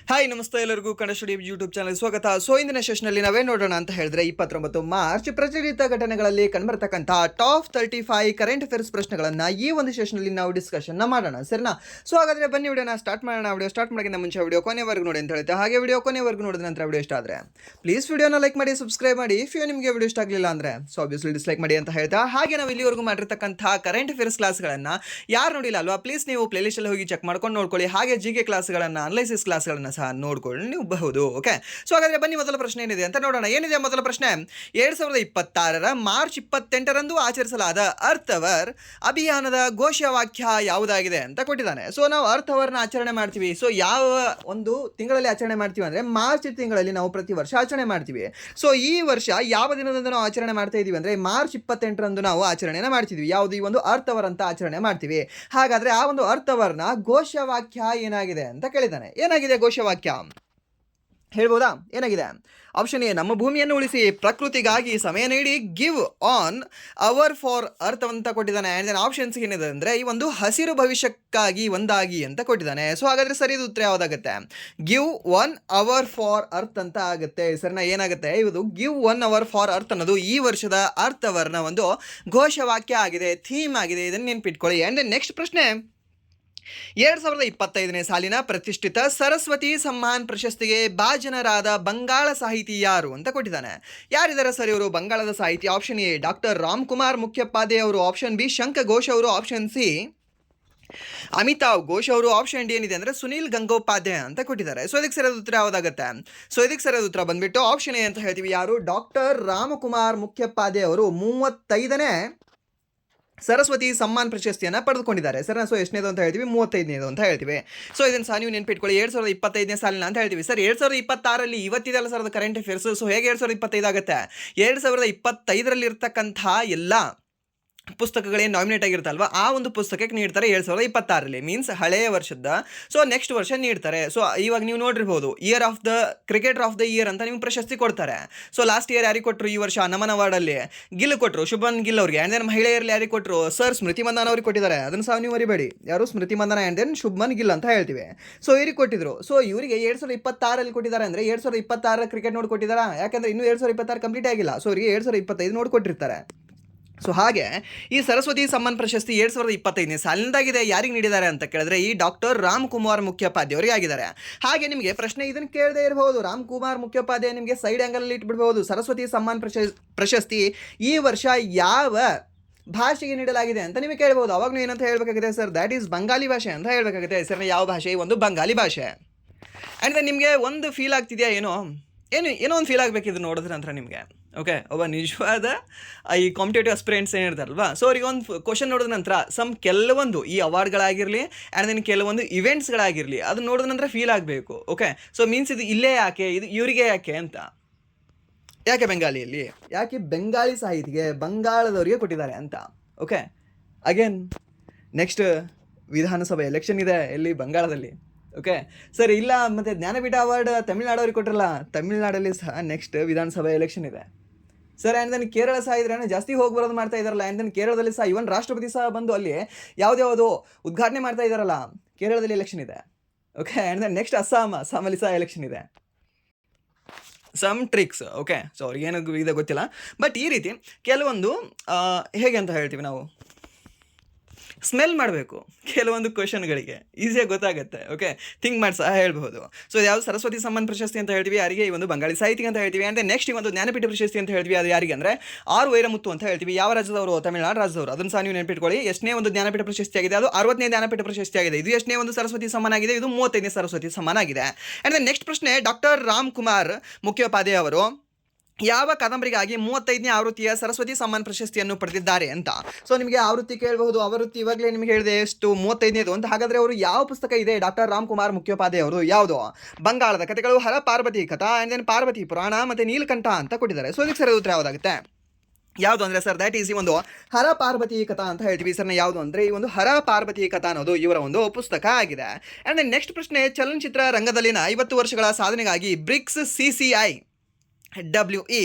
Hi ನಮಸ್ತೆ ಎಲ್ಲರಿಗೂ Kannada studio YouTube channel ಸ್ವಾಗತ. ಇಂದಿನ ಸೆಷನಲ್ಲಿ ನಾವೇ ನೋಡೋಣ ಅಂತ ಹೇಳಿದ್ರೆ 29 ಮಾರ್ಚ್ ಪ್ರಚಲಿತ ಘಟನೆಗಳಲ್ಲಿ ಕಂಡುಬರ್ತಕ್ಕಂಥ ಟಾಪ್ 35 ಕರೆಂಟ್ ಅಫೇರ್ಸ್ ಪ್ರಶ್ನೆಗಳನ್ನು ಈ ಒಂದು ಸೆಷನಲ್ಲಿ ನಾವು ಡಿಸ್ಕಷನ್ ಮಾಡೋಣ, ಸರಿನಾ? ಹಾಗಾದ್ರೆ ಬನ್ನಿ ವಿಡಿಯೋನ ಸ್ಟಾರ್ಟ್ ಮಾಡೋಣ. ವಿಡಿಯೋ ಸ್ಟಾರ್ಟ್ ಮಾಡೋಕ್ಕಿಂತ ಮುಂಚೆ ವಿಡಿಯೋ ಕೊನೆವರೆಗೂ ನೋಡಿ ಅಂತ ಹೇಳುತ್ತೆ. ಹಾಗೆ ವಿಡಿಯೋ ಕೊನೆವರೆಗೂ ನೋಡಿದ ನಂತರ ವಿಡಿಯೋ ಇಷ್ಟ ಆದರೆ ಪ್ಲೀಸ್ ವಿಡಿಯೋನ ಲೈಕ್ ಮಾಡಿ, ಸಬ್ಸ್ಕ್ರೈಬ್ ಮಾಡಿ. ಇಫ್ ನಿಮಗೆ ವಿಡಿಯೋ ಇಷ್ಟ ಆಗಲಿಲ್ಲ ಅಂದರೆ ಆಬ್ವಿಯಸ್ಲಿ ಡಿಸ್ಲೈಕ್ ಮಾಡಿ ಅಂತ ಹೇಳ್ತಾ, ಹಾಗೆ ನಾವು ಇಲ್ಲಿವರೆಗೂ ಮಾಡಿರ್ತಕ್ಕಂಥ ಕರೆಂಟ್ ಅಫೇರ್ಸ್ ಕ್ಲಾಸ್ಗಳನ್ನು ಯಾರು ನೋಡಿಲ್ಲ ಅಲ್ವಾ, ಪ್ಲೀಸ್ ನೀವು ಪ್ಲೇಲಿಸ್ಟಲ್ಲಿ ಹೋಗಿ ಚೆಕ್ ಮಾಡ್ಕೊಂಡು ನೋಡ್ಕೊಳ್ಳಿ. ಹಾಗೆ ಜಿಕೆ ಕ್ಲಾಸ್ಗಳನ್ನು, ಅನಲೈಸಿಸ್ ಕ್ಲಾಸ್ಗಳನ್ನು ಸಹ ನೋಡ್ಕೊಂಡು ನೀವು ಬಹುದು. ಓಕೆ, ಹಾಗಾದ್ರೆ ಬನ್ನಿ ಮೊದಲ ಪ್ರಶ್ನೆ ಏನಿದೆ ಅಂತ ನೋಡೋಣ. ಏನಿದೆ ಮೊದಲ ಪ್ರಶ್ನೆ? 2026 ಮಾರ್ಚ್ 28ರಂದು ಆಚರಿಸಲಾದ ಅರ್ತ್ ಅವರ್ ಅಭಿಯಾನದ ಘೋಷವಾಕ್ಯ ಯಾವುದಾಗಿದೆ ಅಂತ ಕೊಟ್ಟಿದ್ದಾನೆ. ನಾವು ಅರ್ತ್ ಅವರ್ನ ಆಚರಣೆ ಮಾಡ್ತೀವಿ. ಯಾವ ಒಂದು ತಿಂಗಳಲ್ಲಿ ಆಚರಣೆ ಮಾಡ್ತೀವಿ ಅಂದ್ರೆ ಮಾರ್ಚ್ ತಿಂಗಳಲ್ಲಿ ನಾವು ಪ್ರತಿ ವರ್ಷ ಆಚರಣೆ ಮಾಡ್ತೀವಿ. ಈ ವರ್ಷ ಯಾವ ದಿನದಂದು ನಾವು ಆಚರಣೆ ಮಾಡ್ತಾ ಇದೀವಿ ಅಂದ್ರೆ ಮಾರ್ಚ್ 28ರಂದು ನಾವು ಆಚರಣೆನ ಮಾಡ್ತಿದ್ವಿ. ಯಾವುದು? ಈ ಒಂದು ಅರ್ತ್ ಅವರ್ ಅಂತ ಆಚರಣೆ ಮಾಡ್ತೀವಿ. ಹಾಗಾದ್ರೆ ಆ ಒಂದು ಅರ್ತ್ ಅವರ್ನ ಘೋಷವಾಕ್ಯ ಏನಾಗಿದೆ ಅಂತ ಕೇಳಿದ್ದಾನೆ. ಏನಾಗಿದೆ ಘೋಷವಾಕ್ಯ? ಹೇಳ್ಬೋದಾ? ಏನಾಗಿದೆ? ಆಪ್ಷನ್ ಎ, ನಮ್ಮ ಭೂಮಿಯನ್ನು ಉಳಿಸಿ ಪ್ರಕೃತಿಗಾಗಿ ಸಮಯ ನೀಡಿ, give an hour for earth ಅಂತ ಕೊಟ್ಟಿದ್ದಾನೆ. ಆ್ಯಂಡ್ ದೆನ್ ಆಪ್ಷನ್ಸ್ ಏನಿದೆ ಅಂದರೆ ಈ ಒಂದು ಹಸಿರು ಭವಿಷ್ಯಕ್ಕಾಗಿ ಒಂದಾಗಿ ಅಂತ ಕೊಟ್ಟಿದ್ದಾನೆ. ಹಾಗಾದರೆ ಸರಿಯಾದ ಉತ್ತರ ಯಾವುದಾಗುತ್ತೆ? ಗಿವ್ 1 ಅವರ್ ಫಾರ್ ಅರ್ತ್ ಅಂತ ಆಗುತ್ತೆ. ಸರಿನಾ? ಏನಾಗುತ್ತೆ ಇದು? ಗಿವ್ 1 ಅವರ್ ಫಾರ್ ಅರ್ತ್ ಅನ್ನೋದು ಈ ವರ್ಷದ ಅರ್ತ್ ಅವರ್ನ ಒಂದು ಘೋಷವಾಕ್ಯ ಆಗಿದೆ, ಥೀಮ್ ಆಗಿದೆ. ಇದನ್ನು ನೆನ್ಪಿಟ್ಕೊಳ್ಳಿ. ಆ್ಯಂಡ್ ದೆನ್ ನೆಕ್ಸ್ಟ್ ಪ್ರಶ್ನೆ, 2025ನೇ ಸಾಲಿನ ಪ್ರತಿಷ್ಠಿತ ಸರಸ್ವತಿ ಸಮ್ಮಾನ್ ಪ್ರಶಸ್ತಿಗೆ ಭಾಜನರಾದ ಬಂಗಾಳ ಸಾಹಿತಿ ಯಾರು ಅಂತ ಕೊಟ್ಟಿದ್ದಾನೆ. ಯಾರಿದ್ದಾರೆ ಸರ್ ಇವರು ಬಂಗಾಳದ ಸಾಹಿತಿ? ಆಪ್ಷನ್ ಎ ಡಾಕ್ಟರ್ ರಾಮ್ಕುಮಾರ್ ಮುಖ್ಯೋಪಾಧ್ಯಾಯ ಅವರು, ಆಪ್ಷನ್ ಬಿ ಶಂಖ ಘೋಷ್ ಅವರು, ಆಪ್ಷನ್ ಸಿ ಅಮಿತಾವ್ ಘೋಷ್ ಅವರು, ಆಪ್ಷನ್ ಡಿ ಏನಿದೆ ಅಂದರೆ ಸುನೀಲ್ ಗಂಗೋಪಾಧ್ಯಾಯ ಅಂತ ಕೊಟ್ಟಿದ್ದಾರೆ. ಇದಕ್ಕೆ ಸರಿಯಾದ ಉತ್ತರ ಯಾವುದಾಗುತ್ತೆ? ಇದಕ್ಕೆ ಸರಿಯಾದ ಉತ್ತರ ಬಂದ್ಬಿಟ್ಟು ಆಪ್ಷನ್ ಎ ಅಂತ ಹೇಳ್ತೀವಿ. ಯಾರು? ಡಾಕ್ಟರ್ ರಾಮಕುಮಾರ್ ಮುಖ್ಯೋಪಾಧ್ಯಾಯ ಅವರು 35ನೇ ಸರಸ್ವತಿ ಸಮ್ಮಾನ್ ಪ್ರಶಸ್ತಿಯನ್ನು ಪಡೆದುಕೊಂಡಿದ್ದಾರೆ. ಸರ್ ಎಷ್ಟನೇದು ಅಂತ ಹೇಳ್ತೀವಿ? 35ನೇದು ಅಂತ ಹೇಳ್ತೀವಿ. ಇದನ್ನು ಸಹ ನೀವು ನೆನ್ಪಿಟ್ಕೊಳ್ಳಿ. 2025ನೇ ಸಾಲಿನ ಅಂತ ಹೇಳ್ತೀವಿ. ಸರ್ 2026ರಲ್ಲಿ ಇವತ್ತಿದೆಲ್ಲ ಸರ್ ಅದು ಕರೆಂಟ್ ಅಫೇರ್ಸ್. ಹೇಗೆ 2025 ಆಗುತ್ತೆ? 2025ರಲ್ಲಿ ಇರ್ತಕ್ಕಂಥ ಎಲ್ಲ ಪುಸ್ತಕಗಳೇನು ನಾಮಿನೇಟ್ ಆಗಿರುತ್ತಲ್ವ, ಆ ಒಂದು ಪುಸ್ತಕಕ್ಕೆ ನೀಡ್ತಾರೆ 2026ರಲ್ಲಿ. ಮೀನ್ಸ್ ಹಳೆಯ ವರ್ಷದ ನೆಕ್ಸ್ಟ್ ವರ್ಷ ನೀಡ್ತಾರೆ. ಇವಾಗ ನೀವು ನೋಡಿರ್ಬೋದು, year of the cricketer of the year ಅಂತ ನಿಮ್ಗೆ ಪ್ರಶಸ್ತಿ ಕೊಡ್ತಾರೆ. ಲಾಸ್ಟ್ ಇಯರ್ ಯಾರಿಗೆ ಕೊಟ್ಟರು? ಈ ವರ್ಷ ನಮನ್ ಅವಾರ್ಡಲ್ಲಿ ಗಿಲ್ ಕೊಟ್ಟರು, ಶುಭನ್ ಗಿಲ್ ಅವ್ರಿಗೆ. ಆ್ಯಂಡ್ ದೆನ್ ಮಹಿಳೆಯರಲ್ಲಿ ಯಾರಿಗೆ ಕೊಟ್ಟರು? ಸರ್ ಸ್ಮೃತಿ ಮಂದನ ಅವ್ರಿಗೆ ಕೊಟ್ಟಿದ್ದಾರೆ. ಅದನ್ನು ಸಹ ನೀವು ಮರಿಬೇಡಿ. ಯಾರು? ಸ್ಮೃತಿ ಮಂದನ ಆ್ಯಂಡ್ ದೆನ್ ಶುಭ್ಮನ್ ಗಿಲ್ ಅಂತ ಹೇಳ್ತೀವಿ. ಇವ್ರಿಗೆ ಕೊಟ್ಟಿದ್ರು. ಇವರಿಗೆ 2026ರಲ್ಲಿ ಕೊಟ್ಟಿದ್ದಾರೆ. ಅಂದರೆ 2026 ಕ್ರಿಕೆಟ್ ನೋಡಿ ಕೊಟ್ಟಿದ್ದಾರಾ? ಯಾಕಂದರೆ ಇನ್ನೂ 2026 ಕಂಪ್ಲೀಟ್ ಆಗಿಲ್ಲ. ಇವರಿಗೆ 2025 ನೋಡಿ ಕೊಟ್ಟಿರ್ತಾರೆ. ಹಾಗೆ ಈ ಸರಸ್ವತಿ ಸಮ್ಮಾನ್ ಪ್ರಶಸ್ತಿ 2025ನೇ ಸಾಲಿನದಾಗಿದೆ. ಯಾರಿಗೆ ನೀಡಿದ್ದಾರೆ ಅಂತ ಕೇಳಿದ್ರೆ ಈ ಡಾಕ್ಟರ್ ರಾಮ್ಕುಮಾರ್ ಮುಖ್ಯೋಪಾಧ್ಯಾಯ ಅವರಿಗೆ ಆಗಿದ್ದಾರೆ. ಹಾಗೆ ನಿಮಗೆ ಪ್ರಶ್ನೆ ಇದನ್ನು ಕೇಳದೇ ಇರಬಹುದು. ರಾಮ್ಕುಮಾರ್ ಮುಖ್ಯೋಪಾಧ್ಯಾಯ ನಿಮಗೆ ಸೈಡ್ ಆ್ಯಂಗಲಲ್ಲಿ ಇಟ್ಬಿಡ್ಬಹುದು. ಸರಸ್ವತಿ ಸಮ್ಮಾನ್ ಪ್ರಶಸ್ತಿ ಈ ವರ್ಷ ಯಾವ ಭಾಷೆಗೆ ನೀಡಲಾಗಿದೆ ಅಂತ ನಿಮಗೆ ಕೇಳ್ಬೋದು. ಅವಾಗ ನೀವು ಏನಂತ ಹೇಳಬೇಕಾಗಿದೆ? ಸರ್ ದ್ಯಾಟ್ ಈಸ್ ಬಂಗಾಲಿ ಭಾಷೆ ಅಂತ ಹೇಳಬೇಕಾಗುತ್ತೆ. ಸರ್ ಯಾವ ಭಾಷೆ? ಈ ಒಂದು ಬಂಗಾಲಿ ಭಾಷೆ. ಆ್ಯಂಡ್ ನಿಮಗೆ ಒಂದು ಫೀಲ್ ಆಗ್ತಿದೆಯಾ? ಏನೋ ಒಂದು ಫೀಲ್ ಆಗಬೇಕಿದ್ರು ನೋಡಿದ್ರೆ ನಂತರ ನಿಮಗೆ. ಓಕೆ, ಒಬ್ಬ ನಿಜವಾದ ಈ ಕಾಂಪಿಟೇಟಿವ್ ಅಸ್ಪಿರೆಂಟ್ಸ್ ಏನಿರ್ತಾರಲ್ವಾ, ಅವರಿಗೆ ಒಂದು ಕ್ವಶನ್ ನೋಡಿದ ನಂತರ ಕೆಲವೊಂದು ಈ ಅವಾರ್ಡ್ಗಳಾಗಿರಲಿ ಆ್ಯಂಡ್ ದೆನ್ ಕೆಲವೊಂದು ಇವೆಂಟ್ಸ್ಗಳಾಗಿರಲಿ ಅದನ್ನ ನೋಡಿದ ನಂತರ ಫೀಲ್ ಆಗಬೇಕು. ಓಕೆ, ಮೀನ್ಸ್ ಇದು ಇಲ್ಲೇ ಯಾಕೆ, ಇದು ಇವರಿಗೆ ಯಾಕೆ ಅಂತ. ಯಾಕೆ ಬೆಂಗಾಲಿಯಲ್ಲಿ, ಯಾಕೆ ಬೆಂಗಾಲಿ ಸಾಹಿತಿಗೆ ಬಂಗಾಳದವರಿಗೆ ಕೊಟ್ಟಿದ್ದಾರೆ ಅಂತ. ಓಕೆ, ಅಗೇನ್ ನೆಕ್ಸ್ಟ್ ವಿಧಾನಸಭೆ ಎಲೆಕ್ಷನ್ ಇದೆ ಎಲ್ಲಿ? ಬಂಗಾಳದಲ್ಲಿ. ಓಕೆ ಸರ್, ಇಲ್ಲ ಮತ್ತು ಜ್ಞಾನಪೀಠ ಅವಾರ್ಡ್ ತಮಿಳ್ನಾಡವ್ರಿಗೆ ಕೊಟ್ಟಿರಲ್ಲ, ತಮಿಳ್ನಾಡಲ್ಲಿ ಸಹ ನೆಕ್ಸ್ಟ್ ವಿಧಾನಸಭೆ ಎಲೆಕ್ಷನ್ ಇದೆ ಸರ್. ಆ್ಯಂಡ್ ದೆನ್ ಕೇರಳ ಸಹ ಇದ್ರೆ ಜಾಸ್ತಿ ಹೋಗಿ ಬರೋದು ಮಾಡ್ತಾ ಇದ್ದಾರಲ್ಲ. ಆ್ಯಂಡ್ ದೆನ್ ಕೇರಳದಲ್ಲಿ ಸಹ ಇವನ್ ರಾಷ್ಟ್ರಪತಿ ಸಹ ಬಂದು ಅಲ್ಲಿ ಯಾವುದ್ಯಾವುದು ಉದ್ಘಾಟನೆ ಮಾಡ್ತಾ ಇದ್ದಾರಲ್ಲ. ಕೇರಳದಲ್ಲಿ ಎಲೆಕ್ಷನ್ ಇದೆ. ಓಕೆ, ಆ್ಯಂಡ್ ದೆನ್ ನೆಕ್ಸ್ಟ್ ಅಸ್ಸಾಮಲ್ಲಿ ಸಹ ಎಲೆಕ್ಷನ್ ಇದೆ. Some tricks. ಓಕೆ, ಅವ್ರಿಗೇನು ಇದೆ ಗೊತ್ತಿಲ್ಲ. ಬಟ್ ಈ ರೀತಿ ಕೆಲವೊಂದು ಹೇಗೆ ಅಂತ ಹೇಳ್ತೀವಿ ನಾವು, ಸ್ಮೆಲ್ ಮಾಡಬೇಕು ಕೆಲವೊಂದು ಕ್ವಶನ್ಗಳಿಗೆ, ಈಸಿಯಾಗಿ ಗೊತ್ತಾಗುತ್ತೆ. ಓಕೆ, ಥಿಂಕ್ ಮಾಡಿ ಸಹ ಹೇಳ್ಬೋದು. ಯಾವುದು ಸರಸ್ವತಿ ಸಮ್ಮಾನ್ ಪ್ರಶಸ್ತಿ ಅಂತ ಹೇಳ್ತೀವಿ ಯಾರಿಗೆ? ಈ ಒಂದು ಬಂಗಾಳಿ ಸಾಹಿತಿಗೆ ಅಂತ ಹೇಳ್ತೀವಿ. ಅಂದರೆ ನೆಕ್ಸ್ಟ್ ಈ ಒಂದು ಜ್ಞಾನಪೀಠ ಪ್ರಶಸ್ತಿ ಅಂತ ಹೇಳ್ತೀವಿ, ಅದು ಯಾರಿಗೆ ಅಂದರೆ ಆರ್ ವೈರಮುತ್ತು ಅಂತ ಹೇಳ್ತೀವಿ. ಯಾವ ರಾಜ್ಯದವರು? ತಮಿಳುನಾಡು ರಾಜ್ಯದವರು. ಅದನ್ನು ಸಹ ನೀವು ನೆನಪಿಟ್ಕೊಳ್ಳಿ. ಎಷ್ಟನೇ ಒಂದು ಜ್ಞಾನಪೀಠ ಪ್ರಶಸ್ತಿ ಆಗಿದೆ? ಅದು 60ನೇ ಜ್ಞಾನಪೀಠ ಪ್ರಶಸ್ತಿ ಆಗಿದೆ. ಇದು ಎಷ್ಟನೇ ಒಂದು ಸರಸ್ವತಿ ಸಮ್ಮಾನ ಆಗಿದೆ? ಇದು 35ನೇ ಸರಸ್ವತಿ ಸಮ್ಮಾನ ಆಗಿದೆ. ಆ್ಯಂಡ್ ನೆಕ್ಸ್ಟ್ ಪ್ರಶ್ನೆ, ಡಾಕ್ಟರ್ ರಾಮ್ಕುಮಾರ್ ಮುಖ್ಯೋಪಾಧ್ಯಾಯ ಅವರು ಯಾವ ಕಾದಂಬರಿಗಾಗಿ 35ನೇ ಆವೃತ್ತಿಯ ಸರಸ್ವತಿ ಸಮ್ಮಾನ್ ಪ್ರಶಸ್ತಿಯನ್ನು ಪಡೆದಿದ್ದಾರೆ ಅಂತ. ನಿಮಗೆ ಆವೃತ್ತಿ ಕೇಳಬಹುದು. ಆವೃತ್ತಿ ಇವಾಗಲೇ ನಿಮಗೆ ಹೇಳಿದೆ ಎಷ್ಟು? 35ನೇದು ಅಂತ. ಹಾಗಾದರೆ ಅವರು ಯಾವ ಪುಸ್ತಕ ಇದೆ? ಡಾಕ್ಟರ್ ರಾಮ್ಕುಮಾರ್ ಮುಖ್ಯೋಪಾಧ್ಯಾಯ ಅವರು ಯಾವುದು? ಬಂಗಾಳದ ಕಥೆಗಳು, ಹರ ಪಾರ್ವತಿ ಕಥಾ, ಆ್ಯಂಡ್ ದೆನ್ ಪಾರ್ವತಿ ಪುರಾಣ ಮತ್ತು ನೀಲಕಂಠ ಅಂತ ಕೊಟ್ಟಿದ್ದಾರೆ. ಇದಕ್ಕೆ ಸರಿಯಾದ ಉತ್ತರ ಯಾವುದಾಗುತ್ತೆ? ಯಾವುದು ಅಂದರೆ ಸರ್ ದ್ಯಾಟ್ ಈಸ್ ಈ ಒಂದು ಹರ ಪಾರ್ವತಿ ಕಥಾ ಅಂತ ಹೇಳ್ತೀವಿ. ಸರ್ ಯಾವುದು ಅಂದರೆ ಈ ಒಂದು ಹರ ಪಾರ್ವತಿ ಕಥಾ ಅನ್ನೋದು ಇವರ ಒಂದು ಪುಸ್ತಕ ಆಗಿದೆ. ಆ್ಯಂಡ್ ದೆನ್ ನೆಕ್ಸ್ಟ್ ಪ್ರಶ್ನೆ, ಚಲನಚಿತ್ರ ರಂಗದಲ್ಲಿನ 50 ವರ್ಷಗಳ ಸಾಧನೆಗಾಗಿ ಬ್ರಿಕ್ಸ್ CCI WE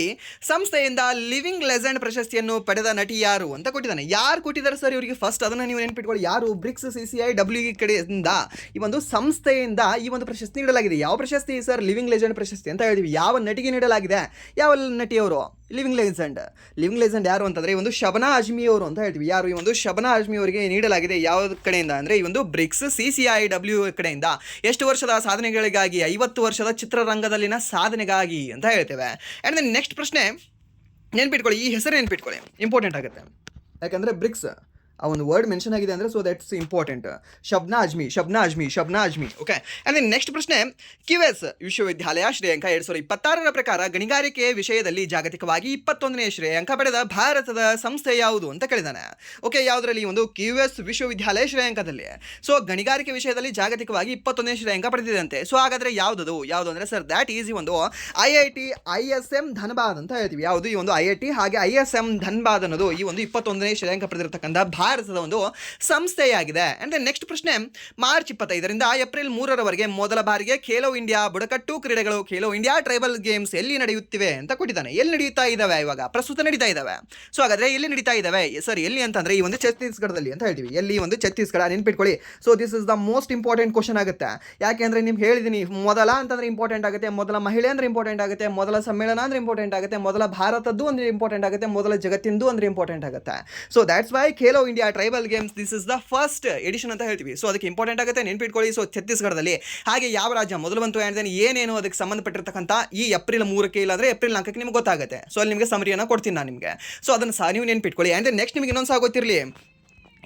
ಸಂಸ್ಥೆಯಿಂದ ಲಿವಿಂಗ್ ಲೆಜೆಂಡ್ ಪ್ರಶಸ್ತಿಯನ್ನು ಪಡೆದ ನಟಿ ಯಾರು ಅಂತ ಕೊಟ್ಟಿದ್ದಾನೆ. ಯಾರು ಕೊಟ್ಟಿದ್ದಾರೆ ಸರ್ ಇವರಿಗೆ? ಫಸ್ಟ್ ಅದನ್ನು ನೀವು ನೆನ್ಪಿಟ್ಕೊಳ್ಳಿ. ಯಾರು? ಬ್ರಿಕ್ಸ್ CCI WE ಕಡೆಯಿಂದ ಈ ಒಂದು ಸಂಸ್ಥೆಯಿಂದ ಈ ಒಂದು ಪ್ರಶಸ್ತಿ ನೀಡಲಾಗಿದೆ. ಯಾವ ಪ್ರಶಸ್ತಿ ಸರ್? ಲಿವಿಂಗ್ ಲೆಜೆಂಡ್ ಪ್ರಶಸ್ತಿ ಅಂತ ಹೇಳ್ತೀವಿ. ಯಾವ ನಟಿಗೆ ನೀಡಲಾಗಿದೆ? ಯಾವ ನಟಿಯವರು ಲಿವಿಂಗ್ ಲೆಜೆಂಡ್ ಯಾರು ಅಂತಂದರೆ ಈ ಒಂದು ಶಬನಾ ಆಜ್ಮಿ ಅವರು ಅಂತ ಹೇಳ್ತೀವಿ. ಯಾರು? ಈ ಒಂದು ಶಬನಾ ಆಜ್ಮಿ ಅವರಿಗೆ ನೀಡಲಾಗಿದೆ. ಯಾವ ಕಡೆಯಿಂದ ಅಂದರೆ ಈ ಒಂದು ಬ್ರಿಕ್ಸ್ CCI WE ಕಡೆಯಿಂದ. ಎಷ್ಟು ವರ್ಷದ ಸಾಧನೆಗಳಿಗಾಗಿ? 50 ವರ್ಷದ ಚಿತ್ರರಂಗದಲ್ಲಿನ ಸಾಧನೆಗಾಗಿ ಅಂತ ಹೇಳ್ತೇವೆ. ಆ್ಯಂಡ್ ದೆನ್ ನೆಕ್ಸ್ಟ್ ಪ್ರಶ್ನೆ ನೆನ್ಪಿಟ್ಕೊಳ್ಳಿ, ಈ ಹೆಸರು ನೆನ್ಪಿಟ್ಕೊಳ್ಳಿ, ಇಂಪಾರ್ಟೆಂಟ್ ಆಗುತ್ತೆ. ಯಾಕಂದರೆ ಬ್ರಿಕ್ಸ್ ಆ ಒಂದು ವರ್ಡ್ ಮೆನ್ಷನ್ ಆಗಿದೆ ಅಂದರೆ so that's important. Shabana Azmi. Okay. And then next ಪ್ರಶ್ನೆ, QS ವಿಶ್ವವಿದ್ಯಾಲಯ ಶ್ರೇಯಾಂಕ 2026 ಪ್ರಕಾರ ಗಣಿಗಾರಿಕೆ ವಿಷಯದಲ್ಲಿ ಜಾಗತಿಕವಾಗಿ 21ನೇ ಶ್ರೇಯಾಂಕ ಪಡೆದ ಭಾರತದ ಸಂಸ್ಥೆ ಯಾವುದು ಅಂತ ಕೇಳಿದಾನೆ. ಓಕೆ, ಯಾವುದರಲ್ಲಿ? ಒಂದು QS ವಿಶ್ವವಿದ್ಯಾಲಯ ಶ್ರೇಯಾಂಕದಲ್ಲಿ. ಸೊ ಗಣಿಗಾರಿಕೆ ವಿಷಯದಲ್ಲಿ ಜಾಗತಿಕವಾಗಿ 21ನೇ ಶ್ರೇಯಾಂಕ ಪಡೆದಿದೆ. ಸೊ ಹಾಗಾದರೆ ಯಾವುದು ಅಂದರೆ ಸರ್ ದ್ಯಾಟ್ ಈಸ್ ಈ ಒಂದು IIT ISM ಧನ್ಬಾದ್ ಅಂತ ಹೇಳ್ತೀವಿ. ಯಾವುದು? ಈ ಒಂದು IIT ಹಾಗೆ ISM ಧನ್ಬಾದ್ ಅನ್ನೋದು ಈ ಒಂದು 21ನೇ ಶ್ರೇಯಾಂಕ ಪಡೆದಿರತಕ್ಕಂಥ ಭಾರತದ ಒಂದು ಸಂಸ್ಥೆಯಾಗಿದೆ. ಅಂಡ್ ನೆಕ್ಸ್ಟ್ ಪ್ರಶ್ನೆ, ಮಾರ್ಚ್ 25ರಿಂದ ಏಪ್ರಿಲ್ 3ರವರೆಗೆ ಮೊದಲ ಬಾರಿಗೆ ಖೇಲೋ ಇಂಡಿಯಾ ಬುಡಕಟ್ಟು ಕ್ರೀಡೆಗಳು, ಖೇಲೋ ಇಂಡಿಯಾ ಟ್ರೈಬಲ್ ಗೇಮ್ಸ್ ಎಲ್ಲಿ ನಡೆಯುತ್ತಿವೆ ಅಂತ ಕೊಟ್ಟಿದ್ದಾನೆ. ಎಲ್ಲಿ ನಡೀತಾ ಇದ್ದಾವೆ? ಇವಾಗ ಪ್ರಸ್ತುತ ನಡೀತಾ ಇದ್ದಾವೆ. ಸೊ ಹಾಗಾದ್ರೆ ಎಲ್ಲಿ ನಡೀತಾ ಇದ್ದಾವೆ ಸರ್? ಎಲ್ಲಿ ಅಂತಂದ್ರೆ ಈ ಒಂದು ಛತ್ತೀಸ್ಗಢದಲ್ಲಿ ಅಂತ ಹೇಳ್ತೀವಿ. ಎಲ್ಲಿ? ಒಂದು ಛತ್ತೀಸ್ಗಢ. ನೆನ್ಪಿಟ್ಕೊಳ್ಳಿ. So this is the most important question ಆಗುತ್ತೆ. ಯಾಕೆ ಅಂದ್ರೆ ನಿಮ್ಗೆ ಹೇಳಿದೀನಿ, ಮೊದಲ ಅಂತಂದ್ರೆ ಇಂಪಾರ್ಟೆಂಟ್ ಆಗುತ್ತೆ, ಮೊದಲ ಮಹಿಳೆ ಅಂದ್ರೆ ಇಂಪಾರ್ಟೆಂಟ್ ಆಗುತ್ತೆ, ಮೊದಲ ಸಮ್ಮೇಳನ ಅಂದ್ರೆ ಇಂಪಾರ್ಟೆಂಟ್ ಆಗುತ್ತೆ, ಮೊದಲ ಭಾರತದ್ದು ಅಂದ್ರೆ ಇಂಪಾರ್ಟೆಂಟ್ ಆಗುತ್ತೆ, ಮೊದಲ ಜಗತ್ತಿಂದು ಅಂದ್ರೆ ಇಂಪಾರ್ಟೆಂಟ್ ಆಗುತ್ತೆ. So that's why Khelo India tribal games this is the first edition ಅಂತ ಹೇಳ್ತೀವಿ. ಸೊ ಅದಕ್ಕೆ ಇಂಪಾರ್ಟೆಂಟ್ ಆಗುತ್ತೆ, ನೆನ್ಪಿಟ್ಕೊಳ್ಳಿ. ಸೊ ಛತ್ತೀಸ್ಗಢದಲ್ಲಿ. ಹಾಗೆ ಯಾವ ರಾಜ್ಯ ಮೊದಲು ಬಂತು ಅಂದ್ರೆ ಏನೇನು ಅದಕ್ಕೆ ಸಂಬಂಧಪಟ್ಟಿರ್ತಕ್ಕಂಥ ಈ ಏಪ್ರಿಲ್ 3ಕ್ಕೆ ಇಲ್ಲಾಂದ್ರೆ ಏಪ್ರಿಲ್ 4ಕ್ಕೆ ನಿಮ್ಗೆ ಗೊತ್ತಾಗುತ್ತೆ. ಸೊ ಅಲ್ಲಿ ನಿಮಗೆ ಸಮರಿಯನ್ನು ಕೊಡ್ತೀನಿ ನಾನು ನಿಮಗೆ. ಸೊ ಅದನ್ನು ಸಹ ನೀವು ನೆನ್ಪಿಟ್ಕೊಳ್ಳಿ. ಅಂದ್ರೆ ನೆಕ್ಸ್ಟ್ ನಿಮಗೆ ಇನ್ನೊಂದು ಸಹ ಗೊತ್ತಿರಲಿ,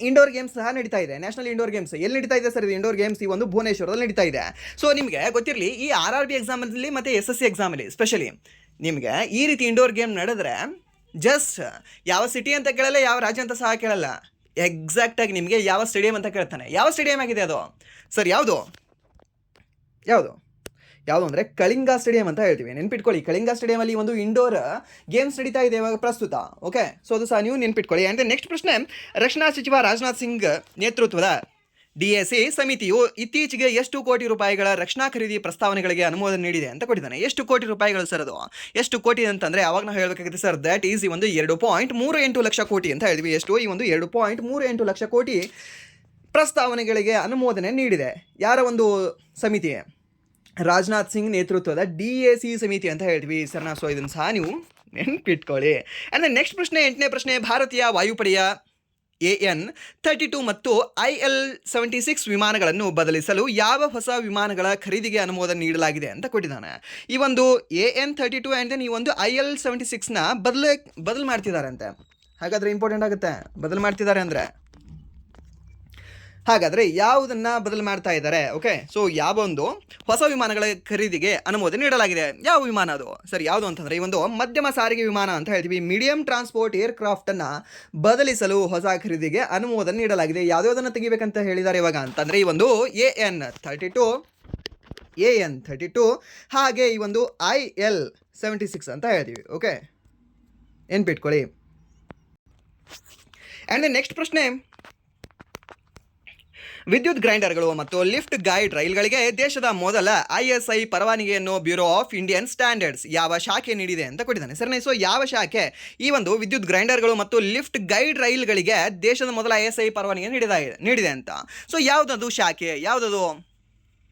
ಇಂಡೋರ್ ಗೇಮ್ಸ್ ಸಹ ನಡೀತಾ ಇದೆ. ನ್ಯಾಷನಲ್ ಇಂಡೋರ್ ಗೇಮ್ಸ್ ಎಲ್ಲಿ ನಡೀತಾ ಇದೆ ಸರ್? ಇದು ಇಂಡೋರ್ ಗೇಮ್ಸ್ ಈ ಒಂದು ಭುವನೇಶ್ವರದಲ್ಲಿ ನಡೀತಾ ಇದೆ. ಸೊ ನಿಮಗೆ ಗೊತ್ತಿರಲಿ, ಈ RRB ಎಕ್ಸಾಮಲ್ಲಿ ಮತ್ತು SSC ಎಕ್ಸಾಮಲ್ಲಿ ಸ್ಪೆಷಲಿ ನಿಮಗೆ ಈ ರೀತಿ ಇಂಡೋರ್ ಗೇಮ್ ನಡೆದ್ರೆ ಜಸ್ಟ್ ಯಾವ ಸಿಟಿ ಅಂತ ಕೇಳಲ್ಲ, ಯಾವ ರಾಜ್ಯ ಅಂತ ಸಹ ಕೇಳಲ್ಲ, ಎಕ್ಸಾಕ್ಟಾಗಿ ನಿಮಗೆ ಯಾವ ಸ್ಟೇಡಿಯಂ ಅಂತ ಕೇಳ್ತಾನೆ. ಯಾವ ಸ್ಟೇಡಿಯಂ ಆಗಿದೆ ಅದು ಸರ್? ಯಾವುದು ಅಂದರೆ ಕಳಿಂಗ ಸ್ಟೇಡಿಯಂ ಅಂತ ಹೇಳ್ತೀವಿ. ನೆನ್ಪಿಟ್ಕೊಳ್ಳಿ, ಕಳಿಂಗ ಸ್ಟೇಡಿಯಮಲ್ಲಿ ಒಂದು ಇಂಡೋರ್ ಗೇಮ್ಸ್ ನಡೀತಾ ಇದೆ ಇವಾಗ ಪ್ರಸ್ತುತ. ಓಕೆ, ಸೊ ಅದು ಸಹ ನೀವು ನೆನ್ಪಿಟ್ಕೊಳ್ಳಿ. ಆ್ಯಂಡ್ ನೆಕ್ಸ್ಟ್ ಪ್ರಶ್ನೆ, ರಕ್ಷಣಾ ಸಚಿವ ರಾಜನಾಥ್ ಸಿಂಗ್ ನೇತೃತ್ವದ DAC ಸಮಿತಿಯು ಇತ್ತೀಚೆಗೆ ಎಷ್ಟು ಕೋಟಿ ರೂಪಾಯಿಗಳ ರಕ್ಷಣಾ ಖರೀದಿ ಪ್ರಸ್ತಾವನೆಗಳಿಗೆ ಅನುಮೋದನೆ ನೀಡಿದೆ ಅಂತ ಕೊಟ್ಟಿದ್ದಾನೆ. ಎಷ್ಟು ಕೋಟಿ ರೂಪಾಯಿಗಳು ಸರ್? ಅದು ಎಷ್ಟು ಕೋಟಿ ಅಂತಂದರೆ ಅವಾಗ ನಾವು ಹೇಳಬೇಕಾಗುತ್ತೆ ಸರ್ ದ್ಯಾಟ್ ಈಸ್ ಈ ಒಂದು 2.38 ಲಕ್ಷ ಕೋಟಿ ಅಂತ ಹೇಳಿದ್ವಿ. ಎಷ್ಟು? ಈ ಒಂದು 2.38 ಲಕ್ಷ ಕೋಟಿ ಪ್ರಸ್ತಾವನೆಗಳಿಗೆ ಅನುಮೋದನೆ ನೀಡಿದೆ. ಯಾರ ಒಂದು ಸಮಿತಿ? ರಾಜನಾಥ್ ಸಿಂಗ್ ನೇತೃತ್ವದ DAC ಸಮಿತಿ ಅಂತ ಹೇಳ್ತೀವಿ ಸರ್. ಸೊ ಇದನ್ನು ಸಹ ನೀವು ನೆನ್ಪಿಟ್ಕೊಳ್ಳಿ. ಆ್ಯಂಡ್ ನೆಕ್ಸ್ಟ್ ಪ್ರಶ್ನೆ, 8ನೇ ಪ್ರಶ್ನೆ, ಭಾರತೀಯ ವಾಯುಪಡೆಯ AN-32 ಮತ್ತು IL-76 ವಿಮಾನಗಳನ್ನು ಬದಲಿಸಲು ಯಾವ ಹೊಸ ವಿಮಾನಗಳ ಖರೀದಿಗೆ ಅನುಮೋದನೆ ನೀಡಲಾಗಿದೆ ಅಂತ ಕೊಟ್ಟಿದ್ದಾನೆ. ಈ ಒಂದು AN-32 ಆ್ಯಂಡ್ ಈ ಒಂದು IL-76ನ ಬದಲು ಮಾಡ್ತಿದ್ದಾರೆ ಅಂತೆ. ಹಾಗಾದರೆ ಇಂಪಾರ್ಟೆಂಟ್ ಆಗುತ್ತೆ, ಬದಲು ಮಾಡ್ತಿದ್ದಾರೆ ಅಂದರೆ ಹಾಗಾದರೆ ಯಾವುದನ್ನು ಬದಲು ಮಾಡ್ತಾ ಇದ್ದಾರೆ? ಓಕೆ, ಸೊ ಯಾವ ಒಂದು ಹೊಸ ವಿಮಾನಗಳ ಖರೀದಿಗೆ ಅನುಮೋದನೆ ನೀಡಲಾಗಿದೆ. ಯಾವ ವಿಮಾನ ಅದು ಸರ್? ಯಾವುದು ಅಂತಂದರೆ ಈ ಒಂದು ಮಧ್ಯಮ ಸಾರಿಗೆ ವಿಮಾನ ಅಂತ ಹೇಳ್ತೀವಿ. ಮೀಡಿಯಂ ಟ್ರಾನ್ಸ್ಪೋರ್ಟ್ ಏರ್ಕ್ರಾಫ್ಟನ್ನು ಬದಲಿಸಲು ಹೊಸ ಖರೀದಿಗೆ ಅನುಮೋದನೆ ನೀಡಲಾಗಿದೆ. ಯಾವುದನ್ನು ತೆಗಿಬೇಕಂತ ಹೇಳಿದ್ದಾರೆ ಇವಾಗ ಅಂತಂದರೆ ಈ ಒಂದು AN-32 ಹಾಗೆ ಈ ಒಂದು IL-76 ಅಂತ ಹೇಳ್ತೀವಿ. ಓಕೆ, ನೆನ್ಪಿಟ್ಕೊಳ್ಳಿ. ಆ್ಯಂಡ್ ನೆಕ್ಸ್ಟ್ ಪ್ರಶ್ನೆ, ವಿದ್ಯುತ್ ಗ್ರೈಂಡರ್ಗಳು ಮತ್ತು ಲಿಫ್ಟ್ ಗೈಡ್ ರೈಲ್ಗಳಿಗೆ ದೇಶದ ಮೊದಲ ISI ಪರವಾನಗಿಯನ್ನು ಬ್ಯೂರೋ ಆಫ್ ಇಂಡಿಯನ್ ಸ್ಟ್ಯಾಂಡರ್ಡ್ಸ್ ಯಾವ ಶಾಖೆ ನೀಡಿದೆ ಅಂತ ಕೊಟ್ಟಿದ್ದಾನೆ ಸರ್. ಸೊ ಯಾವ ಶಾಖೆ ಈ ಒಂದು ವಿದ್ಯುತ್ ಗ್ರೈಂಡರ್ಗಳು ಮತ್ತು ಲಿಫ್ಟ್ ಗೈಡ್ ರೈಲ್ಗಳಿಗೆ ದೇಶದ ಮೊದಲ ISI ಪರವಾನಗಿ ನೀಡಿದೆ ಅಂತ? ಸೊ ಯಾವುದದು ಶಾಖೆ? ಯಾವುದದು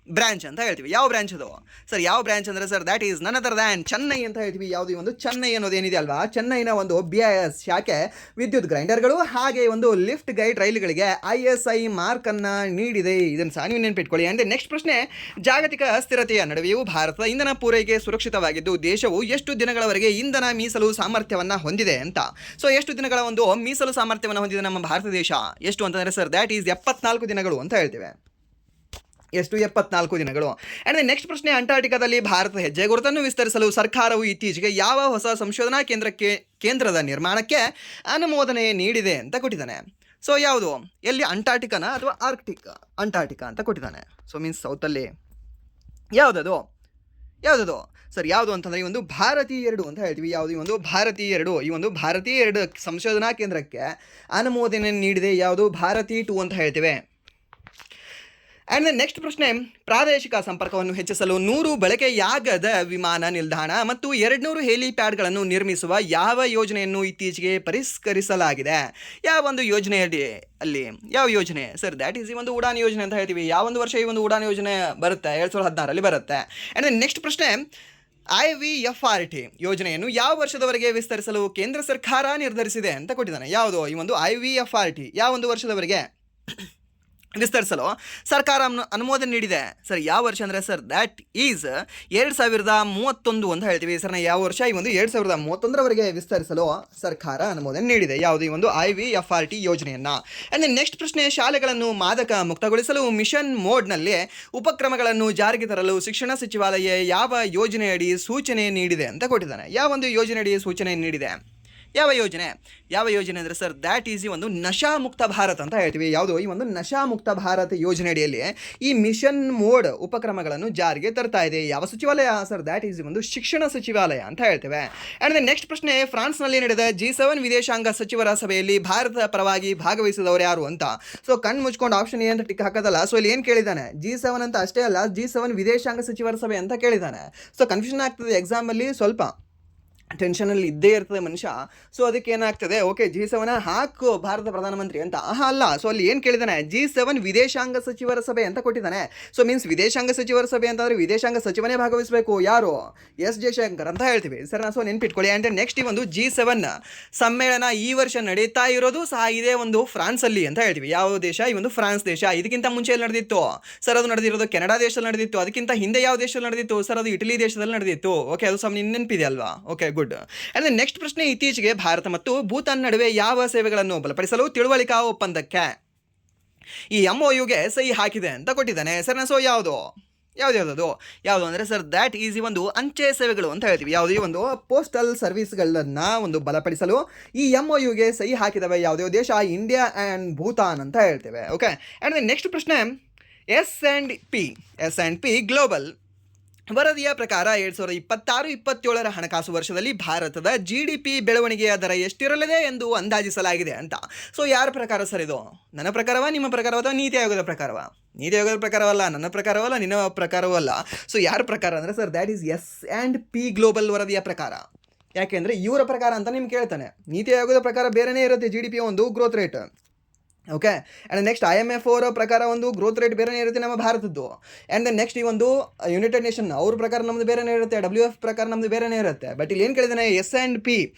ಬ್ರ್ಯಾಂಚ್ ಅಂತ ಹೇಳ್ತೀವಿ? ಯಾವ ಬ್ರ್ಯಾಂಚ್ ಅದು ಸರ್? ಯಾವ ಬ್ರ್ಯಾಂಚ್ ಅಂದರೆ ಸರ್ ದ್ಯಾಟ್ ಈಸ್ ನನ್ ಅದರ್ ದ್ಯಾನ್ ಚೆನ್ನೈ ಅಂತ ಹೇಳ್ತೀವಿ. ಯಾವುದು? ಈ ಒಂದು ಚೆನ್ನೈ ಅನ್ನೋದು ಏನಿದೆ ಅಲ್ವಾ, ಚೆನ್ನೈನ ಒಂದು BIS ಶಾಖೆ ವಿದ್ಯುತ್ ಗ್ರೈಂಡರ್ಗಳು ಹಾಗೆ ಒಂದು ಲಿಫ್ಟ್ ಗೈಡ್ ರೈಲುಗಳಿಗೆ ISI ಮಾರ್ಕನ್ನು ನೀಡಿದೆ. ಇದನ್ನು ಸಹ ನೀವು ನೆನ್ಪಿಟ್ಕೊಳ್ಳಿ. ಅಂದರೆ ನೆಕ್ಸ್ಟ್ ಪ್ರಶ್ನೆ, ಜಾಗತಿಕ ಸ್ಥಿರತೆಯ ನಡುವೆಯೂ ಭಾರತದ ಇಂಧನ ಪೂರೈಕೆ ಸುರಕ್ಷಿತವಾಗಿದ್ದು ದೇಶವು ಎಷ್ಟು ದಿನಗಳವರೆಗೆ ಇಂಧನ ಮೀಸಲು ಸಾಮರ್ಥ್ಯವನ್ನು ಹೊಂದಿದೆ ಅಂತ? ಸೊ ಎಷ್ಟು ದಿನಗಳ ಒಂದು ಮೀಸಲು ಸಾಮರ್ಥ್ಯವನ್ನು ಹೊಂದಿದೆ ನಮ್ಮ ಭಾರತ ದೇಶ? ಎಷ್ಟು ಅಂತಂದರೆ ಸರ್ ದ್ಯಾಟ್ ಈಸ್ 74 ದಿನಗಳು ಅಂತ ಹೇಳ್ತೇವೆ. ಎಷ್ಟು? 74 ದಿನಗಳು. ಆ್ಯಂಡ್ ನೆಕ್ಸ್ಟ್ ಪ್ರಶ್ನೆ, ಅಂಟಾರ್ಟಿಕಾದಲ್ಲಿ ಭಾರತದ ಹೆಜ್ಜೆ ಗುರುತನ್ನು ವಿಸ್ತರಿಸಲು ಸರ್ಕಾರವು ಇತ್ತೀಚೆಗೆ ಯಾವ ಹೊಸ ಸಂಶೋಧನಾ ಕೇಂದ್ರದ ನಿರ್ಮಾಣಕ್ಕೆ ಅನುಮೋದನೆ ನೀಡಿದೆ ಅಂತ ಕೊಟ್ಟಿದ್ದಾನೆ. ಸೊ ಯಾವುದು? ಎಲ್ಲಿ? ಅಂಟಾರ್ಟಿಕಾನ ಅಥವಾ ಅಂಟಾರ್ಟಿಕಾ ಅಂತ ಕೊಟ್ಟಿದ್ದಾನೆ. ಸೊ ಮೀನ್ಸ್ ಸೌತಲ್ಲಿ. ಯಾವುದದು ಸರ್? ಯಾವುದು ಅಂತಂದರೆ ಈ ಒಂದು ಭಾರತಿ 2 ಅಂತ ಹೇಳ್ತೀವಿ. ಯಾವುದು? ಈ ಒಂದು ಭಾರತಿ 2. ಈ ಒಂದು ಭಾರತಿ 2 ಸಂಶೋಧನಾ ಕೇಂದ್ರಕ್ಕೆ ಅನುಮೋದನೆ ನೀಡಿದೆ. ಯಾವುದು? ಭಾರತಿ 2 ಅಂತ ಹೇಳ್ತೇವೆ. ಆ್ಯಂಡ್ ನೆಕ್ಸ್ಟ್ ಪ್ರಶ್ನೆ, ಪ್ರಾದೇಶಿಕ ಸಂಪರ್ಕವನ್ನು ಹೆಚ್ಚಿಸಲು 100 ಬಳಕೆಯಾಗದ ವಿಮಾನ ನಿಲ್ದಾಣ ಮತ್ತು 200 ಹೆಲಿಪ್ಯಾಡ್ಗಳನ್ನು ನಿರ್ಮಿಸುವ ಯಾವ ಯೋಜನೆಯನ್ನು ಇತ್ತೀಚೆಗೆ ಪರಿಷ್ಕರಿಸಲಾಗಿದೆ? ಯಾವ ಒಂದು ಯೋಜನೆಯಲ್ಲಿ ಯಾವ ಯೋಜನೆ ಸರ್? ದ್ಯಾಟ್ ಈಸ್ ಈ ಒಂದು ಉಡಾನ್ ಯೋಜನೆ ಅಂತ ಹೇಳ್ತೀವಿ. ಯಾವ ಒಂದು ವರ್ಷ ಈ ಒಂದು ಉಡಾನ್ ಯೋಜನೆ ಬರುತ್ತೆ? 2016 ಬರುತ್ತೆ. ಆ್ಯಂಡ್ ನೆಕ್ಸ್ಟ್ ಪ್ರಶ್ನೆ, IVFRT ಯೋಜನೆಯನ್ನು ಯಾವ ವರ್ಷದವರೆಗೆ ವಿಸ್ತರಿಸಲು ಕೇಂದ್ರ ಸರ್ಕಾರ ನಿರ್ಧರಿಸಿದೆ ಅಂತ ಕೊಟ್ಟಿದ್ದಾನೆ. ಯಾವುದು ಈ ಒಂದು IVFRT ಯಾವ ಒಂದು ವರ್ಷದವರೆಗೆ ವಿಸ್ತರಿಸಲು ಸರ್ಕಾರ ಅನುಮೋದನೆ ನೀಡಿದೆ? ಸರ್ ಯಾವ ವರ್ಷ ಅಂದರೆ ಸರ್ ದ್ಯಾಟ್ ಈಸ್ 2031 ಅಂತ ಹೇಳ್ತೀವಿ. ಸರ್ ಯಾವ ವರ್ಷ? ಈ ಒಂದು 2031ರವರೆಗೆ ವಿಸ್ತರಿಸಲು ಸರ್ಕಾರ ಅನುಮೋದನೆ ನೀಡಿದೆ. ಯಾವುದು? ಈ ಒಂದು IVFRT ಯೋಜನೆಯನ್ನು. ಆ್ಯಂಡ್ ನೆಕ್ಸ್ಟ್ ಪ್ರಶ್ನೆ, ಶಾಲೆಗಳನ್ನು ಮಾದಕ ಮುಕ್ತಗೊಳಿಸಲು ಮಿಷನ್ ಮೋಡ್ನಲ್ಲಿ ಉಪಕ್ರಮಗಳನ್ನು ಜಾರಿಗೆ ತರಲು ಶಿಕ್ಷಣ ಸಚಿವಾಲಯ ಯಾವ ಯೋಜನೆಯಡಿ ಸೂಚನೆ ನೀಡಿದೆ ಅಂತ ಕೊಟ್ಟಿದ್ದಾನೆ. ಯಾವ ಒಂದು ಯೋಜನೆಯಡಿ ಸೂಚನೆ ನೀಡಿದೆ? ಯಾವ ಯೋಜನೆ ಅಂದರೆ ಸರ್ ದ್ಯಾಟ್ ಈಸ್ ಈ ಒಂದು ನಶಾಮುಕ್ತ ಭಾರತ್ ಅಂತ ಹೇಳ್ತೀವಿ. ಯಾವುದು? ಈ ಒಂದು ನಶಾಮುಕ್ತ ಭಾರತ ಯೋಜನೆ ಅಡಿಯಲ್ಲಿ ಈ ಮಿಷನ್ ಮೋಡ್ ಉಪಕ್ರಮಗಳನ್ನು ಜಾರಿಗೆ ತರ್ತಾ ಇದೆ. ಯಾವ ಸಚಿವಾಲಯ ಸರ್? ದ್ಯಾಟ್ ಈಸ್ ಒಂದು ಶಿಕ್ಷಣ ಸಚಿವಾಲಯ ಅಂತ ಹೇಳ್ತೇವೆ. ಆ್ಯಂಡ್ ನೆಕ್ಸ್ಟ್ ಪ್ರಶ್ನೆ, ಫ್ರಾನ್ಸ್ನಲ್ಲಿ ನಡೆದ G7 ವಿದೇಶಾಂಗ ಸಚಿವರ ಸಭೆಯಲ್ಲಿ ಭಾರತದ ಪರವಾಗಿ ಭಾಗವಹಿಸಿದವರು ಯಾರು ಅಂತ. ಸೊ ಕಣ್ಣು ಮುಚ್ಕೊಂಡು ಆಪ್ಷನ್ ಎ ಅಂತ ಟಿಕ್ ಹಾಕೋದಲ್ಲ. ಸೊ ಇಲ್ಲಿ ಏನು ಕೇಳಿದ್ದಾನೆ? G7 ಅಂತ ಅಷ್ಟೇ ಅಲ್ಲ, G7 ವಿದೇಶಾಂಗ ಸಚಿವರ ಸಭೆ ಅಂತ ಕೇಳಿದ್ದಾನೆ. ಸೊ ಕನ್ಫ್ಯೂಷನ್ ಆಗ್ತದೆ ಎಕ್ಸಾಮಲ್ಲಿ, ಸ್ವಲ್ಪ ಟೆನ್ಷನಲ್ಲಿ ಇದ್ದೇ ಇರ್ತದೆ ಮನುಷ್ಯ. ಸೊ ಅದಕ್ಕೆ ಏನಾಗ್ತದೆ, ಓಕೆ G7 ಹಾಕು ಭಾರತ ಪ್ರಧಾನಮಂತ್ರಿ ಅಂತ. ಅಲ್ಲ, ಸೊ ಅಲ್ಲಿ ಏನು ಕೇಳಿದಾನೆ? G7 ವಿದೇಶಾಂಗ ಸಚಿವರ ಸಭೆ ಅಂತ ಕೊಟ್ಟಿದ್ದಾನೆ. ಸೊ ಮೀನ್ಸ್ ವಿದೇಶಾಂಗ ಸಚಿವರ ಸಭೆ ಅಂತಂದರೆ ವಿದೇಶಾಂಗ ಸಚಿವನೇ ಭಾಗವಹಿಸಬೇಕು. ಯಾರು? ಎಸ್ ಜಯಶಂಕರ್ ಅಂತ ಹೇಳ್ತೀವಿ ಸರ್. ಸೊ ನೆನ್ಪಿಟ್ಕೊಳ್ಳಿ. ಆ್ಯಂಡ್ ನೆಕ್ಸ್ಟ್ ಈ ಒಂದು G7 ಸಮ್ಮೇಳನ ಈ ವರ್ಷ ನಡೀತಾ ಇರೋದು ಸಹ ಇದೇ ಒಂದು ಫ್ರಾನ್ಸಲ್ಲಿ ಅಂತ ಹೇಳ್ತೀವಿ. ಯಾವ ದೇಶ? ಈ ಒಂದು ಫ್ರಾನ್ಸ್ ದೇಶ. ಇದಕ್ಕಿಂತ ಮುಂಚೆ ಎಲ್ಲಿ ನಡೆದಿತ್ತು ಸರ್? ಅದು ನಡೆದಿರೋದು ಕೆನಡಾ ದೇಶದಲ್ಲಿ ನಡೆದಿತ್ತು. ಅದಕ್ಕಿಂತ ಹಿಂದೆ ಯಾವ ದೇಶದಲ್ಲಿ ನಡೆದಿತ್ತು ಸರ್? ಅದು ಇಟಲಿ ದೇಶದಲ್ಲಿ ನಡೆದಿತ್ತು. ಓಕೆ, ಅದು ಸ್ವಲ್ಪ ನೆನಪಿದೆ ಅಲ್ವಾ? Okay, good. ಆ್ಯಂಡ್ ನೆಕ್ಸ್ಟ್ ಪ್ರಶ್ನೆ, ಇತ್ತೀಚೆಗೆ ಭಾರತ ಮತ್ತು ಭೂತಾನ್ ನಡುವೆ ಯಾವ ಸೇವೆಗಳನ್ನು ಬಲಪಡಿಸಲು ತಿಳುವಳಿಕಾ ಒಪ್ಪಂದಕ್ಕೆ ಈ MOUಗೆ ಸಹಿ ಹಾಕಿದೆ ಅಂತ ಕೊಟ್ಟಿದ್ದಾನೆ ಸರ್. ಸೊ ಯಾವುದು ಅಂದರೆ ಸರ್ ದ್ಯಾಟ್ ಈಸ್ ಈ ಒಂದು ಅಂಚೆ ಸೇವೆಗಳು ಅಂತ ಹೇಳ್ತೀವಿ. ಯಾವುದು? ಈ ಒಂದು ಪೋಸ್ಟಲ್ ಸರ್ವಿಸ್ಗಳನ್ನು ಒಂದು ಬಲಪಡಿಸಲು ಈ MOUಗೆ ಸಹಿ ಹಾಕಿದವೆ ಯಾವುದೇ ದೇಶ? ಇಂಡಿಯಾ ಆ್ಯಂಡ್ ಭೂತಾನ್ ಅಂತ ಹೇಳ್ತೇವೆ. ಓಕೆ. ಆ್ಯಂಡ್ ನೆಕ್ಸ್ಟ್ ಪ್ರಶ್ನೆ, S&P ಗ್ಲೋಬಲ್ ವರದಿಯ ಪ್ರಕಾರ 2026-27 ಹಣಕಾಸು ವರ್ಷದಲ್ಲಿ ಭಾರತದ GDP ಬೆಳವಣಿಗೆಯ ದರ ಎಷ್ಟಿರಲಿದೆ ಎಂದು ಅಂದಾಜಿಸಲಾಗಿದೆ ಅಂತ. ಸೊ ಯಾರ ಪ್ರಕಾರ ಸರ್ ಇದು? ನನ್ನ ಪ್ರಕಾರವಾ, ನಿಮ್ಮ ಪ್ರಕಾರವ, ಅಥವಾ ನೀತಿ ಆಯೋಗದ ಪ್ರಕಾರವಾ? ನೀತಿ ಆಯೋಗದ ಪ್ರಕಾರವಲ್ಲ, ನನ್ನ ಪ್ರಕಾರವಲ್ಲ, ನಿನ್ನ ಪ್ರಕಾರವಲ್ಲ. ಸೊ ಯಾರ ಪ್ರಕಾರ ಅಂದರೆ sir that is S&P global ವರದಿಯ ಪ್ರಕಾರ. ಯಾಕೆಂದರೆ ಇವರ ಪ್ರಕಾರ ಅಂತ ನಿಮ್ಗೆ ಕೇಳ್ತಾನೆ. ನೀತಿ ಆಯೋಗದ ಪ್ರಕಾರ ಬೇರೆಯೇ ಇರುತ್ತೆ GDP ಒಂದು growth rate. Okay. And next IMF ಅವರ ಪ್ರಕಾರ ಒಂದು ಗ್ರೋತ್ ರೇಟ್ ಬೇರೆನೇ ಇರುತ್ತೆ ನಮ್ಮ ಭಾರತದ್ದು. ಆ್ಯಂಡ್ ದೆನ್ ನೆಕ್ಸ್ಟ್ ಈ ಒಂದು ಯುನೈಟೆಡ್ ನೇಷನ್ ಅವ್ರ ಪ್ರಕಾರ ನಮ್ಮದು ಬೇರೆನೇ ಇರುತ್ತೆ, WF ಪ್ರಕಾರ ನಮ್ಮದು ಬೇರೆನೇ ಇರುತ್ತೆ. ಬಟ್ ಇಲ್ಲಿ ಏನು ಕೇಳಿದಾನೆ? S&P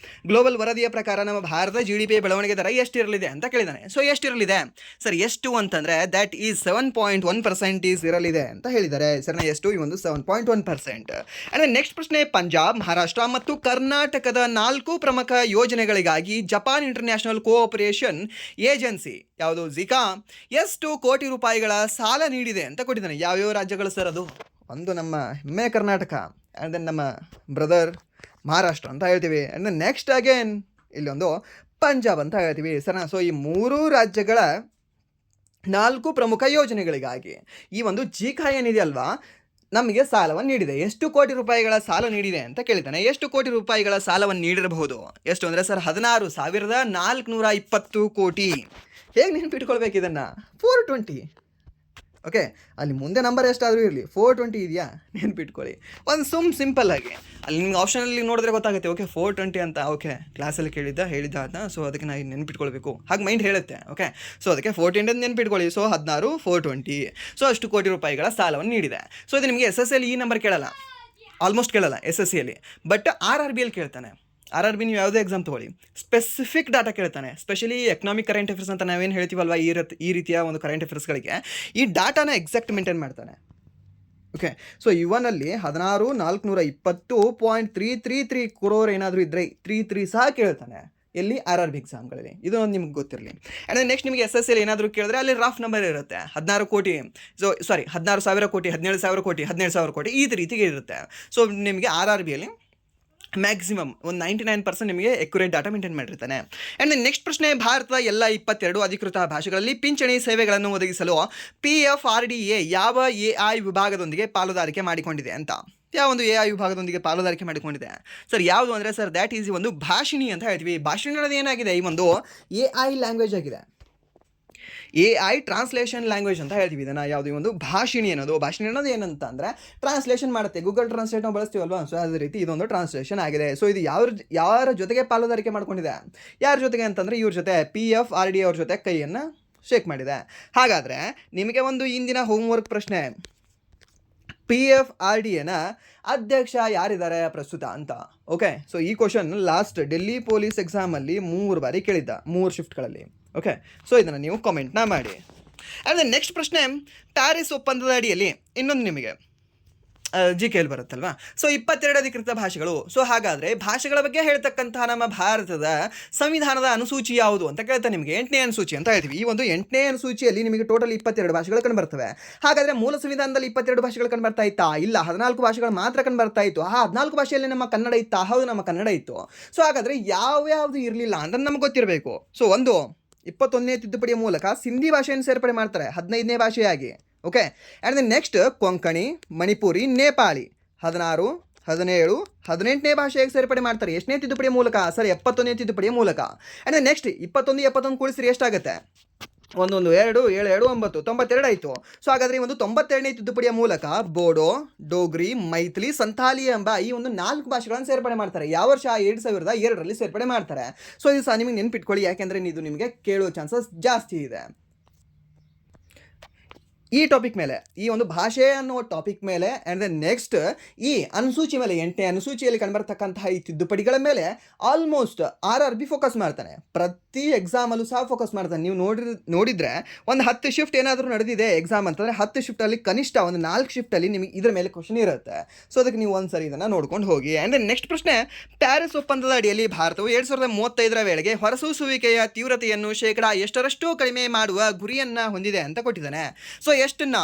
ಗ್ಲೋಬಲ್ ವರದಿಯ ಪ್ರಕಾರ ನಮ್ಮ ಭಾರತ GDP ಬೆಳವಣಿಗೆ ದರ ಎಷ್ಟಿರಲಿದೆ ಅಂತ ಕೇಳಿದಾನೆ. So ಎಷ್ಟಿರಲಿದೆ sir? ಎಷ್ಟು ಅಂತಂದರೆ ದ್ಯಾಟ್ ಈಸ್ 7.1% ಇರಲಿದೆ ಅಂತ ಹೇಳಿದ್ದಾರೆ. ಸರ್ ಎಷ್ಟು? ಈ ಒಂದು 7.1%. ಆ್ಯಂಡ್ ನೆಕ್ಸ್ಟ್ ಪ್ರಶ್ನೆ, ಪಂಜಾಬ್, ಮಹಾರಾಷ್ಟ್ರ ಮತ್ತು ಕರ್ನಾಟಕದ 4 ಪ್ರಮುಖ ಯೋಜನೆಗಳಿಗಾಗಿ ಜಪಾನ್ ಇಂಟರ್ನ್ಯಾಷನಲ್ ಕೋಆಪರೇಷನ್ ಏಜೆನ್ಸಿ ಯಾವುದು? ಜಿಕಾ ಎಷ್ಟು ಕೋಟಿ ರೂಪಾಯಿಗಳ ಸಾಲ ನೀಡಿದೆ ಅಂತ ಕೊಟ್ಟಿದ್ದಾನೆ. ಯಾವ್ಯಾವ ರಾಜ್ಯಗಳು ಸರ್? ಅದು ಒಂದು ನಮ್ಮ ಹೆಮ್ಮೆ ಕರ್ನಾಟಕ, ಆ್ಯಂಡ್ ದೆನ್ ನಮ್ಮ ಬ್ರದರ್ ಮಹಾರಾಷ್ಟ್ರ ಅಂತ ಹೇಳ್ತೀವಿ. ಆ್ಯಂಡ್ ದೆನ್ ನೆಕ್ಸ್ಟ್ ಅಗೇನ್ ಇಲ್ಲಿ ಒಂದು ಪಂಜಾಬ್ ಅಂತ ಹೇಳ್ತೀವಿ ಸರ್. ಸೊ ಈ 3 ರಾಜ್ಯಗಳ 4 ಪ್ರಮುಖ ಯೋಜನೆಗಳಿಗಾಗಿ ಈ ಒಂದು ಜಿಕಾ ಏನಿದೆ ಅಲ್ವಾ, ನಮಗೆ ಸಾಲವನ್ನು ನೀಡಿದೆ. ಎಷ್ಟು ಕೋಟಿ ರೂಪಾಯಿಗಳ ಸಾಲ ನೀಡಿದೆ ಅಂತ ಕೇಳಿದ್ದಾನೆ. ಎಷ್ಟು ಕೋಟಿ ರೂಪಾಯಿಗಳ ಸಾಲವನ್ನು ನೀಡಿರಬಹುದು? ಎಷ್ಟು ಅಂದರೆ ಸರ್ 16,420 ಕೋಟಿ. ಹೇಗೆ ನೆನಪಿಟ್ಕೊಳ್ಬೇಕು ಇದನ್ನು? 420. ಓಕೆ, ಅಲ್ಲಿ ಮುಂದೆ ನಂಬರ್ ಎಷ್ಟಾದರೂ ಇರಲಿ, 420 ಇದೆಯಾ? ನೆನಪಿಟ್ಕೊಳ್ಳಿ. ಒಂದು ಸಿಂಪಲ್ ಆಗಿ ಅಲ್ಲಿ ನಿಮ್ಗೆ ಆಪ್ಷನಲ್ಲಿ ನೋಡಿದ್ರೆ ಗೊತ್ತಾಗುತ್ತೆ. ಓಕೆ 420 ಅಂತ. ಓಕೆ, ಕ್ಲಾಸಲ್ಲಿ ಹೇಳಿದ್ದ ಅದನ್ನ. ಸೊ ಅದಕ್ಕೆ ನಾನು ನೆನಪಿಟ್ಕೊಳ್ಬೇಕು, ಹಾಗೆ ಮೈಂಡ್ ಹೇಳುತ್ತೆ. ಓಕೆ, ಸೊ ಅದಕ್ಕೆ 420 ಅಂತ ನೆನಪಿಟ್ಕೊಳ್ಳಿ. ಸೊ 16 420. ಸೊ ಅಷ್ಟು ಕೋಟಿ ರೂಪಾಯಿಗಳ ಸಾಲವನ್ನು ನೀಡಿದೆ. ಸೊ ಇದು ನಿಮಗೆ SSL ಈ ನಂಬರ್ ಕೇಳಲ್ಲ, ಆಲ್ಮೋಸ್ಟ್ ಕೇಳಲ್ಲ SSCಯಲ್ಲಿ. ಬಟ್ RRBಯಲ್ಲಿ ಕೇಳ್ತಾನೆ. RRB ನೀವು ಯಾವುದೇ ಎಕ್ಸಾಮ್ ತೊಗೊಳ್ಳಿ, ಸ್ಪೆಸಿಫಿಕ್ ಡಾಟಾ ಕೇಳ್ತಾನೆ. ಸ್ಪೆಷಲಿ ಎಕನಾಮಿಕ್ ಕರೆಂಟ್ ಅಫೇರ್ಸ್ ಅಂತ ನಾವೇನು ಹೇಳ್ತೀವಲ್ವ, ಈ ರೀತಿಯ ಒಂದು ಕರೆಂಟ್ ಅಫೇರ್ಸ್ಗಳಿಗೆ ಈ ಡಾಟಾನ ಎಕ್ಸಾಕ್ಟ್ ಮೇಂಟೈನ್ ಮಾಡ್ತಾನೆ. ಓಕೆ, ಸೊ ಇವನಲ್ಲಿ 16,420.333 ಕ್ರೋರ್ ಏನಾದರೂ ಇದ್ದರೆ 33 ಸಹ ಕೇಳ್ತಾನೆ. ಎಲ್ಲಿ? RRB ಎಕ್ಸಾಮ್ಗಳಲ್ಲಿ. ಇದು ನಿಮ್ಗೆ ಗೊತ್ತಿರಲಿ. ಆ್ಯಂಡ್ ನೆಕ್ಸ್ಟ್ ನಿಮಗೆ SSL ಏನಾದರೂ ಕೇಳಿದ್ರೆ ಅಲ್ಲಿ ರಫ್ ನಂಬರ್ ಇರುತ್ತೆ. 16 ಕೋಟಿ, ಸೊ 16,000 ಕೋಟಿ, 17,000 ಕೋಟಿ, 17,000 ಕೋಟಿ, ಈ ರೀತಿಗೆ ಇರುತ್ತೆ. ಸೊ ನಿಮಗೆ RRBಯಲ್ಲಿ ಮ್ಯಾಕ್ಸಿಮಮ್ ಒಂದು 99% ನಿಮಗೆ ಎಕ್ಯುರೇಟ್ ಡಾಟಾ ಮೇಂಟೈನ್ ಮಾಡಿರ್ತಾನೆ. ಆ್ಯಂಡ್ ನೆಕ್ಸ್ಟ್ ಪ್ರಶ್ನೆ, ಭಾರತದ ಎಲ್ಲ 22 ಅಧಿಕೃತ ಭಾಷೆಗಳಲ್ಲಿ ಪಿಂಚಣಿ ಸೇವೆಗಳನ್ನು ಒದಗಿಸಲು PFRDA ಯಾವ AI ವಿಭಾಗದೊಂದಿಗೆ ಪಾಲುದಾರಿಕೆ ಮಾಡಿಕೊಂಡಿದೆ ಅಂತ. ಯಾವ ಒಂದು AI ವಿಭಾಗದೊಂದಿಗೆ ಪಾಲುದಾರಿಕೆ ಮಾಡಿಕೊಂಡಿದೆ ಸರ್? ಯಾವುದು ಅಂದರೆ ಸರ್ ದ್ಯಾಟ್ ಈಸ್ ಒಂದು ಭಾಷಿಣಿ ಅಂತ ಹೇಳ್ತೀವಿ. ಭಾಷಿಣಿ ಅನ್ನೋದು ಏನಾಗಿದೆ? ಈ ಒಂದು AI ಲ್ಯಾಂಗ್ವೇಜ್ ಆಗಿದೆ. AI ಟ್ರಾನ್ಸ್ಲೇಷನ್ ಲ್ಯಾಂಗ್ವೇಜ್ ಅಂತ ಹೇಳ್ತೀವಿ ಇದನ್ನು. ಯಾವುದೇ ಒಂದು ಭಾಷಿಣಿ ಅನ್ನೋದು ಏನಂತ ಅಂದರೆ ಟ್ರಾನ್ಸ್ಲೇಷನ್ ಮಾಡುತ್ತೆ. ಗೂಗಲ್ ಟ್ರಾನ್ಸ್ಲೇಟ್ ನಾವು ಬಳಸ್ತೀವಲ್ವಾ, ಸೊ ಅದೇ ರೀತಿ ಇದೊಂದು ಟ್ರಾನ್ಸ್ಲೇಷನ್ ಆಗಿದೆ. ಸೊ ಇದು ಯಾರ ಜೊತೆಗೆ ಪಾಲುದಾರಿಕೆ ಮಾಡ್ಕೊಂಡಿದೆ, ಯಾರ ಜೊತೆಗೆ ಅಂತಂದರೆ ಇವ್ರ ಜೊತೆ PFRD ಅವ್ರ ಜೊತೆ ಕೈಯನ್ನು ಶೇಕ್ ಮಾಡಿದೆ. ಹಾಗಾದರೆ ನಿಮಗೆ ಒಂದು ಇಂದಿನ ಹೋಮ್ವರ್ಕ್ ಪ್ರಶ್ನೆ, PFRDನ ಅಧ್ಯಕ್ಷ ಯಾರಿದ್ದಾರೆ ಪ್ರಸ್ತುತ ಅಂತ. ಓಕೆ, ಸೊ ಈ ಕ್ವಶನ್ ಲಾಸ್ಟ್ ಡೆಲ್ಲಿ ಪೊಲೀಸ್ ಎಕ್ಸಾಮಲ್ಲಿ 3 ಬಾರಿ ಕೇಳಿದ್ದ, 3 ಶಿಫ್ಟ್ಗಳಲ್ಲಿ. ಓಕೆ, ಸೊ ಇದನ್ನು ನೀವು ಕಾಮೆಂಟ್ನ ಮಾಡಿ. ಆ್ಯಂಡ್ ನೆಕ್ಸ್ಟ್ ಪ್ರಶ್ನೆ, ಪ್ಯಾರಿಸ್ ಒಪ್ಪಂದದ ಅಡಿಯಲ್ಲಿ ಇನ್ನೊಂದು ನಿಮಗೆ GKL ಬರುತ್ತಲ್ವಾ. ಸೊ 22 ಅಧಿಕೃತ ಭಾಷೆಗಳು. ಸೊ ಹಾಗಾದರೆ ಭಾಷೆಗಳ ಬಗ್ಗೆ ಹೇಳ್ತಕ್ಕಂತಹ ನಮ್ಮ ಭಾರತದ ಸಂವಿಧಾನದ ಅನುಸೂಚಿ ಯಾವುದು ಅಂತ ಕೇಳ್ತಾ ನಿಮಗೆ 8ನೇ ಅನುಸೂಚಿ ಅಂತ ಹೇಳ್ತೀವಿ. ಈ ಒಂದು 8ನೇ ಅನುಸೂಚಿಯಲ್ಲಿ ನಿಮಗೆ ಟೋಟಲ್ 22 ಭಾಷೆಗಳು ಕಂಡು ಬರ್ತವೆ. ಹಾಗಾದರೆ ಮೂಲ ಸಂವಿಧಾನದಲ್ಲಿ 22 ಭಾಷೆಗಳು ಕಂಡು ಬರ್ತಾ ಇತ್ತಾ? ಇಲ್ಲ, 14 ಭಾಷೆಗಳು ಮಾತ್ರ ಕಂಡು ಬರ್ತಾ ಇತ್ತು. ಆ 14 ಭಾಷೆಯಲ್ಲಿ ನಮ್ಮ ಕನ್ನಡ ಇತ್ತಾ? ಹೌದು, ನಮ್ಮ ಕನ್ನಡ ಇತ್ತು. ಸೊ ಹಾಗಾದರೆ ಯಾವ್ಯಾವುದು ಇರಲಿಲ್ಲ ಅಂತ ನಮ್ಗೆ ಗೊತ್ತಿರಬೇಕು. ಸೊ 21ನೇ ತಿದ್ದುಪಡಿಯ ಮೂಲಕ ಸಿಂಧಿ ಭಾಷೆಯನ್ನು ಸೇರ್ಪಡೆ ಮಾಡ್ತಾರೆ 15ನೇ ಭಾಷೆಯಾಗಿ. Okay, and then next Konkani, Manipuri, Nepali 16, 17, 18ನೇ ಭಾಷೆಗೆ ಸೇರ್ಪಡೆ ಮಾಡ್ತಾರೆ. ಎಷ್ಟನೇ ತಿದ್ದುಪಡಿಯ ಮೂಲಕ? ಸರಿ, 71ನೇ ತಿದ್ದುಪಡಿಯ ಮೂಲಕ. ಆ್ಯಂಡ್ ದೆನ್ ನೆಕ್ಸ್ಟ್ 21 ಕೂಡಿಸಿರಿ ಎಷ್ಟಾಗುತ್ತೆ? 1 1 2 7 2 9 92 ಆಯಿತು. ಸೊ ಹಾಗಾದರೆ ಈ ಒಂದು 92ನೇ ತಿದ್ದುಪಡಿಯ ಮೂಲಕ ಬೋಡೋ, ಡೋಗ್ರಿ, ಮೈಥಿಲಿ, ಸಂತಾಲಿ ಎಂಬ ಈ ಒಂದು 4 ಭಾಷೆಗಳನ್ನು ಸೇರ್ಪಡೆ ಮಾಡ್ತಾರೆ. ಯಾವ ವರ್ಷ? 2002ರಲ್ಲಿ ಸೇರ್ಪಡೆ ಮಾಡ್ತಾರೆ. ಸೊ ಇದು ಸಹ ನಿಮಗೆ ನೆನ್ಪಿಟ್ಕೊಳ್ಳಿ, ಯಾಕೆಂದರೆ ಇದು ನಿಮಗೆ ಕೇಳುವ ಚಾನ್ಸಸ್ ಜಾಸ್ತಿ ಇದೆ. ಈ ಟಾಪಿಕ್ ಮೇಲೆ, ಈ ಒಂದು ಭಾಷೆ ಅನ್ನೋ ಟಾಪಿಕ್ ಮೇಲೆ, ಆ್ಯಂಡ್ ದೆನ್ ನೆಕ್ಸ್ಟ್ ಈ ಅನುಸೂಚಿ ಮೇಲೆ, 8ನೇ ಅನುಸೂಚಿಯಲ್ಲಿ ಕಂಡುಬರ್ತಕ್ಕಂತಹ ಈ ತಿದ್ದುಪಡಿಗಳ ಮೇಲೆ ಆಲ್ಮೋಸ್ಟ್ RRB ಫೋಕಸ್ ಮಾಡ್ತಾನೆ. ಪ್ರತಿ ಎಕ್ಸಾಮಲ್ಲೂ ಸಹ ಫೋಕಸ್ ಮಾಡ್ತಾನೆ. ನೀವು ನೋಡಿದರೆ ಒಂದು 10 ಶಿಫ್ಟ್ ಏನಾದರೂ ನಡೆದಿದೆ ಎಕ್ಸಾಮ್ ಅಂತಂದರೆ 10 ಶಿಫ್ಟಲ್ಲಿ ಕನಿಷ್ಠ ಒಂದು 4 ಶಿಫ್ಟಲ್ಲಿ ನಿಮಗೆ ಇದರ ಮೇಲೆ ಕ್ವಶನ್ ಇರುತ್ತೆ. ಸೊ ಅದಕ್ಕೆ ನೀವು ಒಂದು ಸರಿ ಇದನ್ನು ನೋಡ್ಕೊಂಡು ಹೋಗಿ. ಆ್ಯಂಡ್ ದೆನ್ ನೆಕ್ಸ್ಟ್ ಪ್ರಶ್ನೆ, ಪ್ಯಾರಿಸ್ ಒಪ್ಪಂದದ ಅಡಿಯಲ್ಲಿ ಭಾರತವು 2035ರ ವೇಳೆಗೆ ಹೊರಸೂಸುವಿಕೆಯ ತೀವ್ರತೆಯನ್ನು ಎಷ್ಟರಷ್ಟು ಕಡಿಮೆ ಮಾಡುವ ಗುರಿಯನ್ನು ಹೊಂದಿದೆ ಅಂತ ಕೊಟ್ಟಿದ್ದಾನೆ. ಸೊ ಎಷ್ಟನ್ನ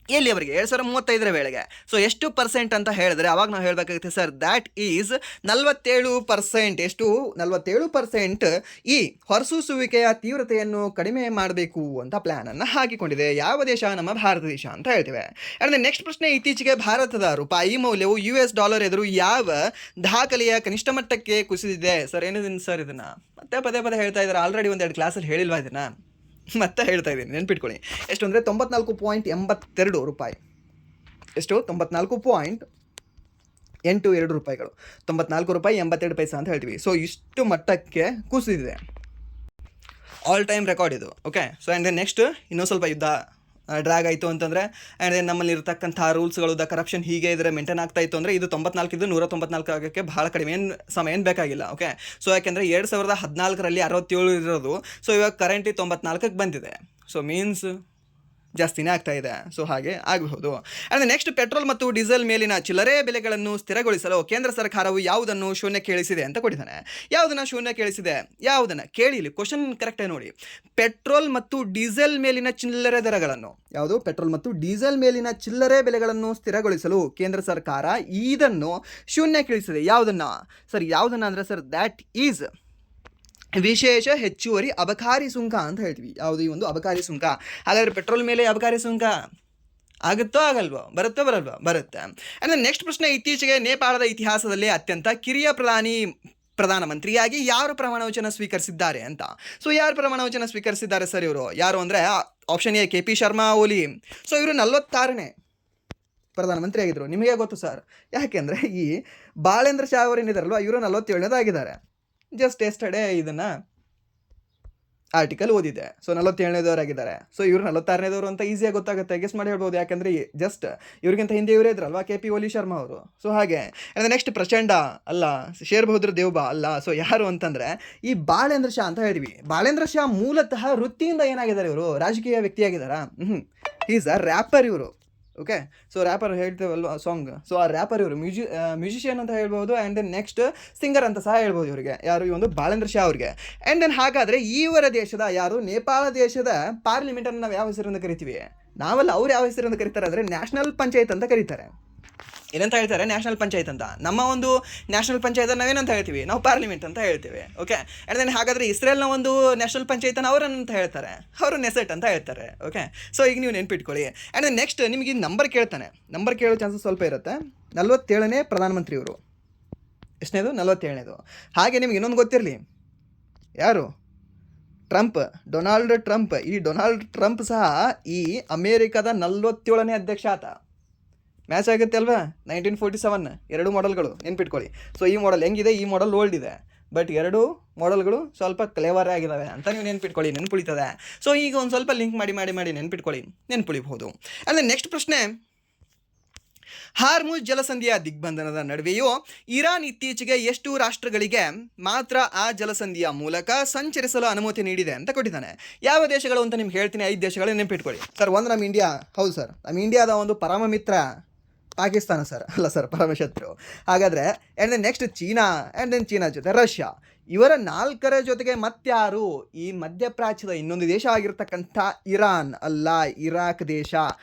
ಎಲ್ಲಿಯವರೆಗೆ? 2035ರ ವೇಳೆಗೆ. ಸೊ ಎಷ್ಟು % ಅಂತ ಹೇಳಿದ್ರೆ ಅವಾಗ ನಾವು ಹೇಳಬೇಕಾಗುತ್ತೆ ಸರ್, ದ್ಯಾಟ್ ಈಸ್ 47%. ಎಷ್ಟು? 47% ಈ ಹೊರಸೂಸುವಿಕೆಯ ತೀವ್ರತೆಯನ್ನು ಕಡಿಮೆ ಮಾಡಬೇಕು ಅಂತ ಪ್ಲ್ಯಾನನ್ನು ಹಾಕಿಕೊಂಡಿದೆ. ಯಾವ ದೇಶ? ನಮ್ಮ ಭಾರತ ದೇಶ ಅಂತ ಹೇಳ್ತೇವೆ. ಆ್ಯಂಡ್ ನೆಕ್ಸ್ಟ್ ಪ್ರಶ್ನೆ, ಇತ್ತೀಚೆಗೆ ಭಾರತದ ರೂಪಾಯಿ ಮೌಲ್ಯವು $US ಎದುರು ಯಾವ ದಾಖಲೆಯ ಕನಿಷ್ಠ ಮಟ್ಟಕ್ಕೆ ಕುಸಿದಿದೆ? ಸರ್ ಏನಿದೆ ಸರ್? ಇದನ್ನು ಮತ್ತೆ ಪದೇ ಹೇಳ್ತಾ ಇದ್ದಾರೆ. ಆಲ್ರೆಡಿ 1-2 ಕ್ಲಾಸಲ್ಲಿ ಹೇಳಿಲ್ವಾ ಇದನ್ನು? ಮತ್ತೆ ಹೇಳ್ತಾ ಇದ್ದೀನಿ, ನೆನ್ಪಿಟ್ಕೊಳ್ಳಿ. ಎಷ್ಟು ಅಂದರೆ 94.82 ರೂಪಾಯಿ. ಎಷ್ಟು? 94.82 ರೂಪಾಯಿಗಳು. 94 ರೂಪಾಯಿ 82 ಪೈಸೆ ಅಂತ ಹೇಳ್ತೀವಿ. ಸೊ ಇಷ್ಟು ಮಟ್ಟಕ್ಕೆ ಕುಸಿದಿದೆ. ಆಲ್ ಟೈಮ್ ರೆಕಾರ್ಡ್ ಇದು. Okay, so and then next ಇನ್ನೂ ಸ್ವಲ್ಪ ಯುದ್ಧ ಡ್ರ್ಯಾಗ್ ಆಯಿತು ಅಂತಂದರೆ, ಆ್ಯಂಡ್ ದೆನ್ ನಮ್ಮಲ್ಲಿ ಇರತಕ್ಕಂಥ ರೂಲ್ಸ್ಗಳು, ಕರಪ್ಷನ್ ಹೀಗೆ ಇದ್ರೆ ಮೇಂಟೈನ್ ಆಗ್ತಾ ಇತ್ತು ಅಂದರೆ ಇದು 94 ಇದ್ದು 194 ಆಗೋಕ್ಕೆ ಭಾಳ ಕಡಿಮೆ ಸಮಯ ಬೇಕಾಗಿಲ್ಲ. ಓಕೆ, ಸೊ ಯಾಕೆಂದರೆ 2014ರಲ್ಲಿ 67 ಇರೋದು, ಸೊ ಇವಾಗ ಕರೆಂಟ್ಲಿ 94ಕ್ಕೆ ಬಂದಿದೆ. ಸೊ ಮೀನ್ಸ್ ಜಾಸ್ತಿನೇ ಆಗ್ತಾ ಇದೆ. ಸೊ ಹಾಗೆ ಆಗಬಹುದು. ಆ್ಯಂಡ್ ನೆಕ್ಸ್ಟ್, ಪೆಟ್ರೋಲ್ ಮತ್ತು ಡೀಸೆಲ್ ಮೇಲಿನ ಚಿಲ್ಲರೆ ಬೆಲೆಗಳನ್ನು ಸ್ಥಿರಗೊಳಿಸಲು ಕೇಂದ್ರ ಸರ್ಕಾರವು ಯಾವುದನ್ನು ಶೂನ್ಯಕ್ಕೆ ಇಳಿಸಿದೆ ಅಂತ ಕೊಟ್ಟಿದ್ದಾನೆ. ಯಾವುದನ್ನು ಶೂನ್ಯಕ್ಕೆ ಇಳಿಸಿದೆ? ಯಾವುದನ್ನು ಕೇಳಿ, ಇಲ್ಲಿ ಕ್ವಶನ್ ಕರೆಕ್ಟಾಗಿ ನೋಡಿ. ಪೆಟ್ರೋಲ್ ಮತ್ತು ಡೀಸೆಲ್ ಮೇಲಿನ ಚಿಲ್ಲರೆ ದರಗಳನ್ನು, ಯಾವುದು? ಪೆಟ್ರೋಲ್ ಮತ್ತು ಡೀಸೆಲ್ ಮೇಲಿನ ಚಿಲ್ಲರೆ ಬೆಲೆಗಳನ್ನು ಸ್ಥಿರಗೊಳಿಸಲು ಕೇಂದ್ರ ಸರ್ಕಾರ ಇದನ್ನು ಶೂನ್ಯಕ್ಕೆ ಇಳಿಸಿದೆ. ಯಾವುದನ್ನು ಸರ್? ಯಾವುದನ್ನು ಅಂದರೆ ಸರ್, ದ್ಯಾಟ್ ಈಸ್ ವಿಶೇಷ ಹೆಚ್ಚುವರಿ ಅಬಕಾರಿ ಸುಂಕ ಅಂತ ಹೇಳ್ತೀವಿ. ಯಾವುದು? ಈ ಒಂದು ಅಬಕಾರಿ ಸುಂಕ. ಹಾಗಾದರೆ ಪೆಟ್ರೋಲ್ ಮೇಲೆ ಅಬಕಾರಿ ಸುಂಕ ಆಗುತ್ತೋ ಆಗಲ್ವೋ? ಬರುತ್ತೋ ಬರಲ್ವೋ? ಬರುತ್ತೆ. ಆ್ಯಂಡ್ ನೆಕ್ಸ್ಟ್ ಪ್ರಶ್ನೆ, ಇತ್ತೀಚೆಗೆ ನೇಪಾಳದ ಇತಿಹಾಸದಲ್ಲಿ ಅತ್ಯಂತ ಕಿರಿಯ ಪ್ರಧಾನಮಂತ್ರಿಯಾಗಿ ಯಾರು ಪ್ರಮಾಣ ವಚನ ಸ್ವೀಕರಿಸಿದ್ದಾರೆ ಅಂತ. ಸೊ ಯಾರು ಪ್ರಮಾಣ ವಚನ ಸ್ವೀಕರಿಸಿದ್ದಾರೆ ಸರ್? ಇವರು ಯಾರು ಅಂದರೆ option A KP Sharma Oli. So ಇವರು 46ನೇ ಪ್ರಧಾನಮಂತ್ರಿ ಆಗಿದ್ದರು. ನಿಮಗೆ ಗೊತ್ತು ಸರ್, ಯಾಕೆಂದರೆ ಈ ಬಾಳೇಂದ್ರ ಶಾ ಅವರು ಏನಿದಾರಲ್ವ, ಇವರು 47ನೇದಾಗಿದ್ದಾರೆ. ಜಸ್ಟ್ ಎಸ್ಟರ್ಡೇ ಇದನ್ನು ಆರ್ಟಿಕಲ್ ಓದಿದೆ. ಸೊ 47ನೇದವರಾಗಿದ್ದಾರೆ. ಸೊ ಇವರು 46ನೇದವರು ಅಂತ ಈಸಿಯಾಗಿ ಗೊತ್ತಾಗುತ್ತೆ, ಗೆಸ್ ಮಾಡಿ ಹೇಳ್ಬೋದು. ಯಾಕೆಂದರೆ ಜಸ್ಟ್ ಇವ್ರಿಗಿಂತ ಹಿಂದೆ ಇವರೇ ಇದ್ರಲ್ವಾ, KP ಓಲಿ ಶರ್ಮಾ ಅವರು. ಸೊ ಹಾಗೆ ನೆಕ್ಸ್ಟ್ ಪ್ರಚಂಡ ಅಲ್ಲ, ಶೇರ್ ಬಹದ್ದೂರ್ ದೇವ್ಬಾ ಅಲ್ಲ. ಸೊ ಯಾರು ಅಂತಂದರೆ ಈ ಬಾಳೇಂದ್ರ ಶಾ ಅಂತ ಹೇಳಿದ್ವಿ. ಬಾಳೇಂದ್ರ ಶಾ ಮೂಲತಃ ವೃತ್ತಿಯಿಂದ ಏನಾಗಿದ್ದಾರೆ ಇವರು? ರಾಜಕೀಯ ವ್ಯಕ್ತಿಯಾಗಿದ್ದಾರಾ? ಈಸ್ ಅ ರ್ಯಾಪರ್ ಇವರು. ಓಕೆ, ಸೊ ರ್ಯಾಪರ್ ಹೇಳ್ತೇವಲ್ವ ಸಾಂಗ್. ಸೊ ಆ ರ್ಯಾಪರ್ ಇವರು ಮ್ಯೂಸಿಷಿಯನ್ ಅಂತ ಹೇಳ್ಬೋದು. ಆ್ಯಂಡ್ ದೆನ್ ನೆಕ್ಸ್ಟ್ ಸಿಂಗರ್ ಅಂತ ಸಹ ಹೇಳ್ಬೋದು ಇವರಿಗೆ. ಯಾರು? ಈ ಒಂದು ಬಾಳೇಂದ್ರ ಶಾ ಅವ್ರಿಗೆ. ಆ್ಯಂಡ್ ದೆನ್ ಹಾಗಾದರೆ ಇವರ ದೇಶದ ಯಾರು? ನೇಪಾಳ ದೇಶದ ಪಾರ್ಲಿಮೆಂಟನ್ನು ನಾವು ಯಾವ ಹೆಸರಿಂದ ಕರಿತೀವಿ? ನಾವಲ್ಲ, ಅವ್ರು ಯಾವ ಹೆಸರಿಂದ ಕರೀತಾರೆ ಅಂದರೆ ನ್ಯಾಷನಲ್ ಪಂಚಾಯತ್ ಅಂತ ಕರೀತಾರೆ. ಏನಂತ ಹೇಳ್ತಾರೆ? ನ್ಯಾಷನಲ್ ಪಂಚಾಯತ್ ಅಂತ. ನಮ್ಮ ಒಂದು ನ್ಯಾಷನಲ್ ಪಂಚಾಯತ್ ನಾವೇನಂತ ಹೇಳ್ತೀವಿ? ನಾವು ಪಾರ್ಲಿಮೆಂಟ್ ಅಂತ ಹೇಳ್ತೀವಿ. ಓಕೆ, ಆ್ಯಂಡ್ ದೆನ್ ಹಾಗಾದರೆ ಇಸ್ರೇಲ್ನ ಒಂದು ನ್ಯಾಷನಲ್ ಪಂಚಾಯತನ್ನು ಅವರನ್ನಂತ ಹೇಳ್ತಾರೆ, ಅವರು ನೆಸೆಟ್ ಅಂತ ಹೇಳ್ತಾರೆ. ಓಕೆ, ಸೊ ಈಗ ನೀವು ನೆನ್ಪಿಟ್ಕೊಳ್ಳಿ. ಆ್ಯಂಡ್ ದೆನ್ ನೆಕ್ಸ್ಟ್ ನಿಮಗೆ ನಂಬರ್ ಕೇಳ್ತಾನೆ. ನಂಬರ್ ಕೇಳೋ ಚಾನ್ಸಸ್ ಸ್ವಲ್ಪ ಇರುತ್ತೆ. 47ನೇ ಪ್ರಧಾನಮಂತ್ರಿ ಇವರು. ಎಷ್ಟನೇದು? 47ನೇದು. ಹಾಗೆ ನಿಮ್ಗೆ ಇನ್ನೊಂದು ಗೊತ್ತಿರಲಿ, ಯಾರು? ಡೊನಾಲ್ಡ್ ಟ್ರಂಪ್, ಈ ಡೊನಾಲ್ಡ್ ಟ್ರಂಪ್ ಸಹ ಈ ಅಮೇರಿಕಾದ 47ನೇ ಅಧ್ಯಕ್ಷ ಆತ. ಮ್ಯಾಚ್ ಆಗುತ್ತೆ ಅಲ್ವಾ 1947 ಎರಡು ಮಾಡೆಲ್ಗಳು ನೆನ್ಪಿಟ್ಕೊಳ್ಳಿ. ಸೊ ಈ ಮಾಡೆಲ್ ಹೆಂಗಿದೆ, ಈ ಮಾಡೆಲ್ ಓಲ್ಡ್ ಇದೆ, ಬಟ್ ಎರಡು ಮಾಡೆಲ್ಗಳು ಸ್ವಲ್ಪ ಕ್ಲೇವರ್ ಆಗಿದ್ದಾವೆ ಅಂತ ನೀವು ನೆನ್ಪಿಟ್ಕೊಳ್ಳಿ, ನೆನ್ಪುಳಿತದೆ. ಸೊ ಈಗ ಒಂದು ಸ್ವಲ್ಪ ಲಿಂಕ್ ಮಾಡಿ ನೆನ್ಪಿಟ್ಕೊಳ್ಳಿ, ನೆನ್ಪುಳಿಬಹುದು. ಅಂದರೆ ನೆಕ್ಸ್ಟ್ ಪ್ರಶ್ನೆ, ಹಾರ್ಮುಜ್ ಜಲಸಂಧಿಯ ದಿಗ್ಬಂಧನದ ನಡುವೆಯೂ ಇರಾನ್ ಇತ್ತೀಚೆಗೆ ಎಷ್ಟು ರಾಷ್ಟ್ರಗಳಿಗೆ ಮಾತ್ರ ಆ ಜಲಸಂಧಿಯ ಮೂಲಕ ಸಂಚರಿಸಲು ಅನುಮತಿ ನೀಡಿದೆ ಅಂತ ಕೊಟ್ಟಿದ್ದಾನೆ. ಯಾವ ದೇಶಗಳು ಅಂತ ನಿಮ್ಗೆ ಹೇಳ್ತೀನಿ, 5 ದೇಶಗಳು ನೆನಪಿಟ್ಕೊಳ್ಳಿ. ಸರ್, ಒಂದು ನಮ್ಮ ಇಂಡಿಯಾ. ಹೌದು ಸರ್, ನಮ್ಮ ಇಂಡಿಯಾದ ಒಂದು ಪರಮ ಮಿತ್ರ ಪಾಕಿಸ್ತಾನ ಸರ್, ಅಲ್ಲ ಸರ್, ಪರಮಶತ್ರು. ಹಾಗಾದರೆ and then next China, and then China ಜೊತೆ ರಷ್ಯಾ. ಇವರ 4ರ ಜೊತೆಗೆ ಮತ್ಯಾರು ಈ ಮಧ್ಯಪ್ರಾಚ್ಯದ ಇನ್ನೊಂದು ದೇಶ ಆಗಿರ್ತಕ್ಕಂಥ ಇರಾನ್ ಅಲ್ಲ, ಇರಾಕ್ ದೇಶ.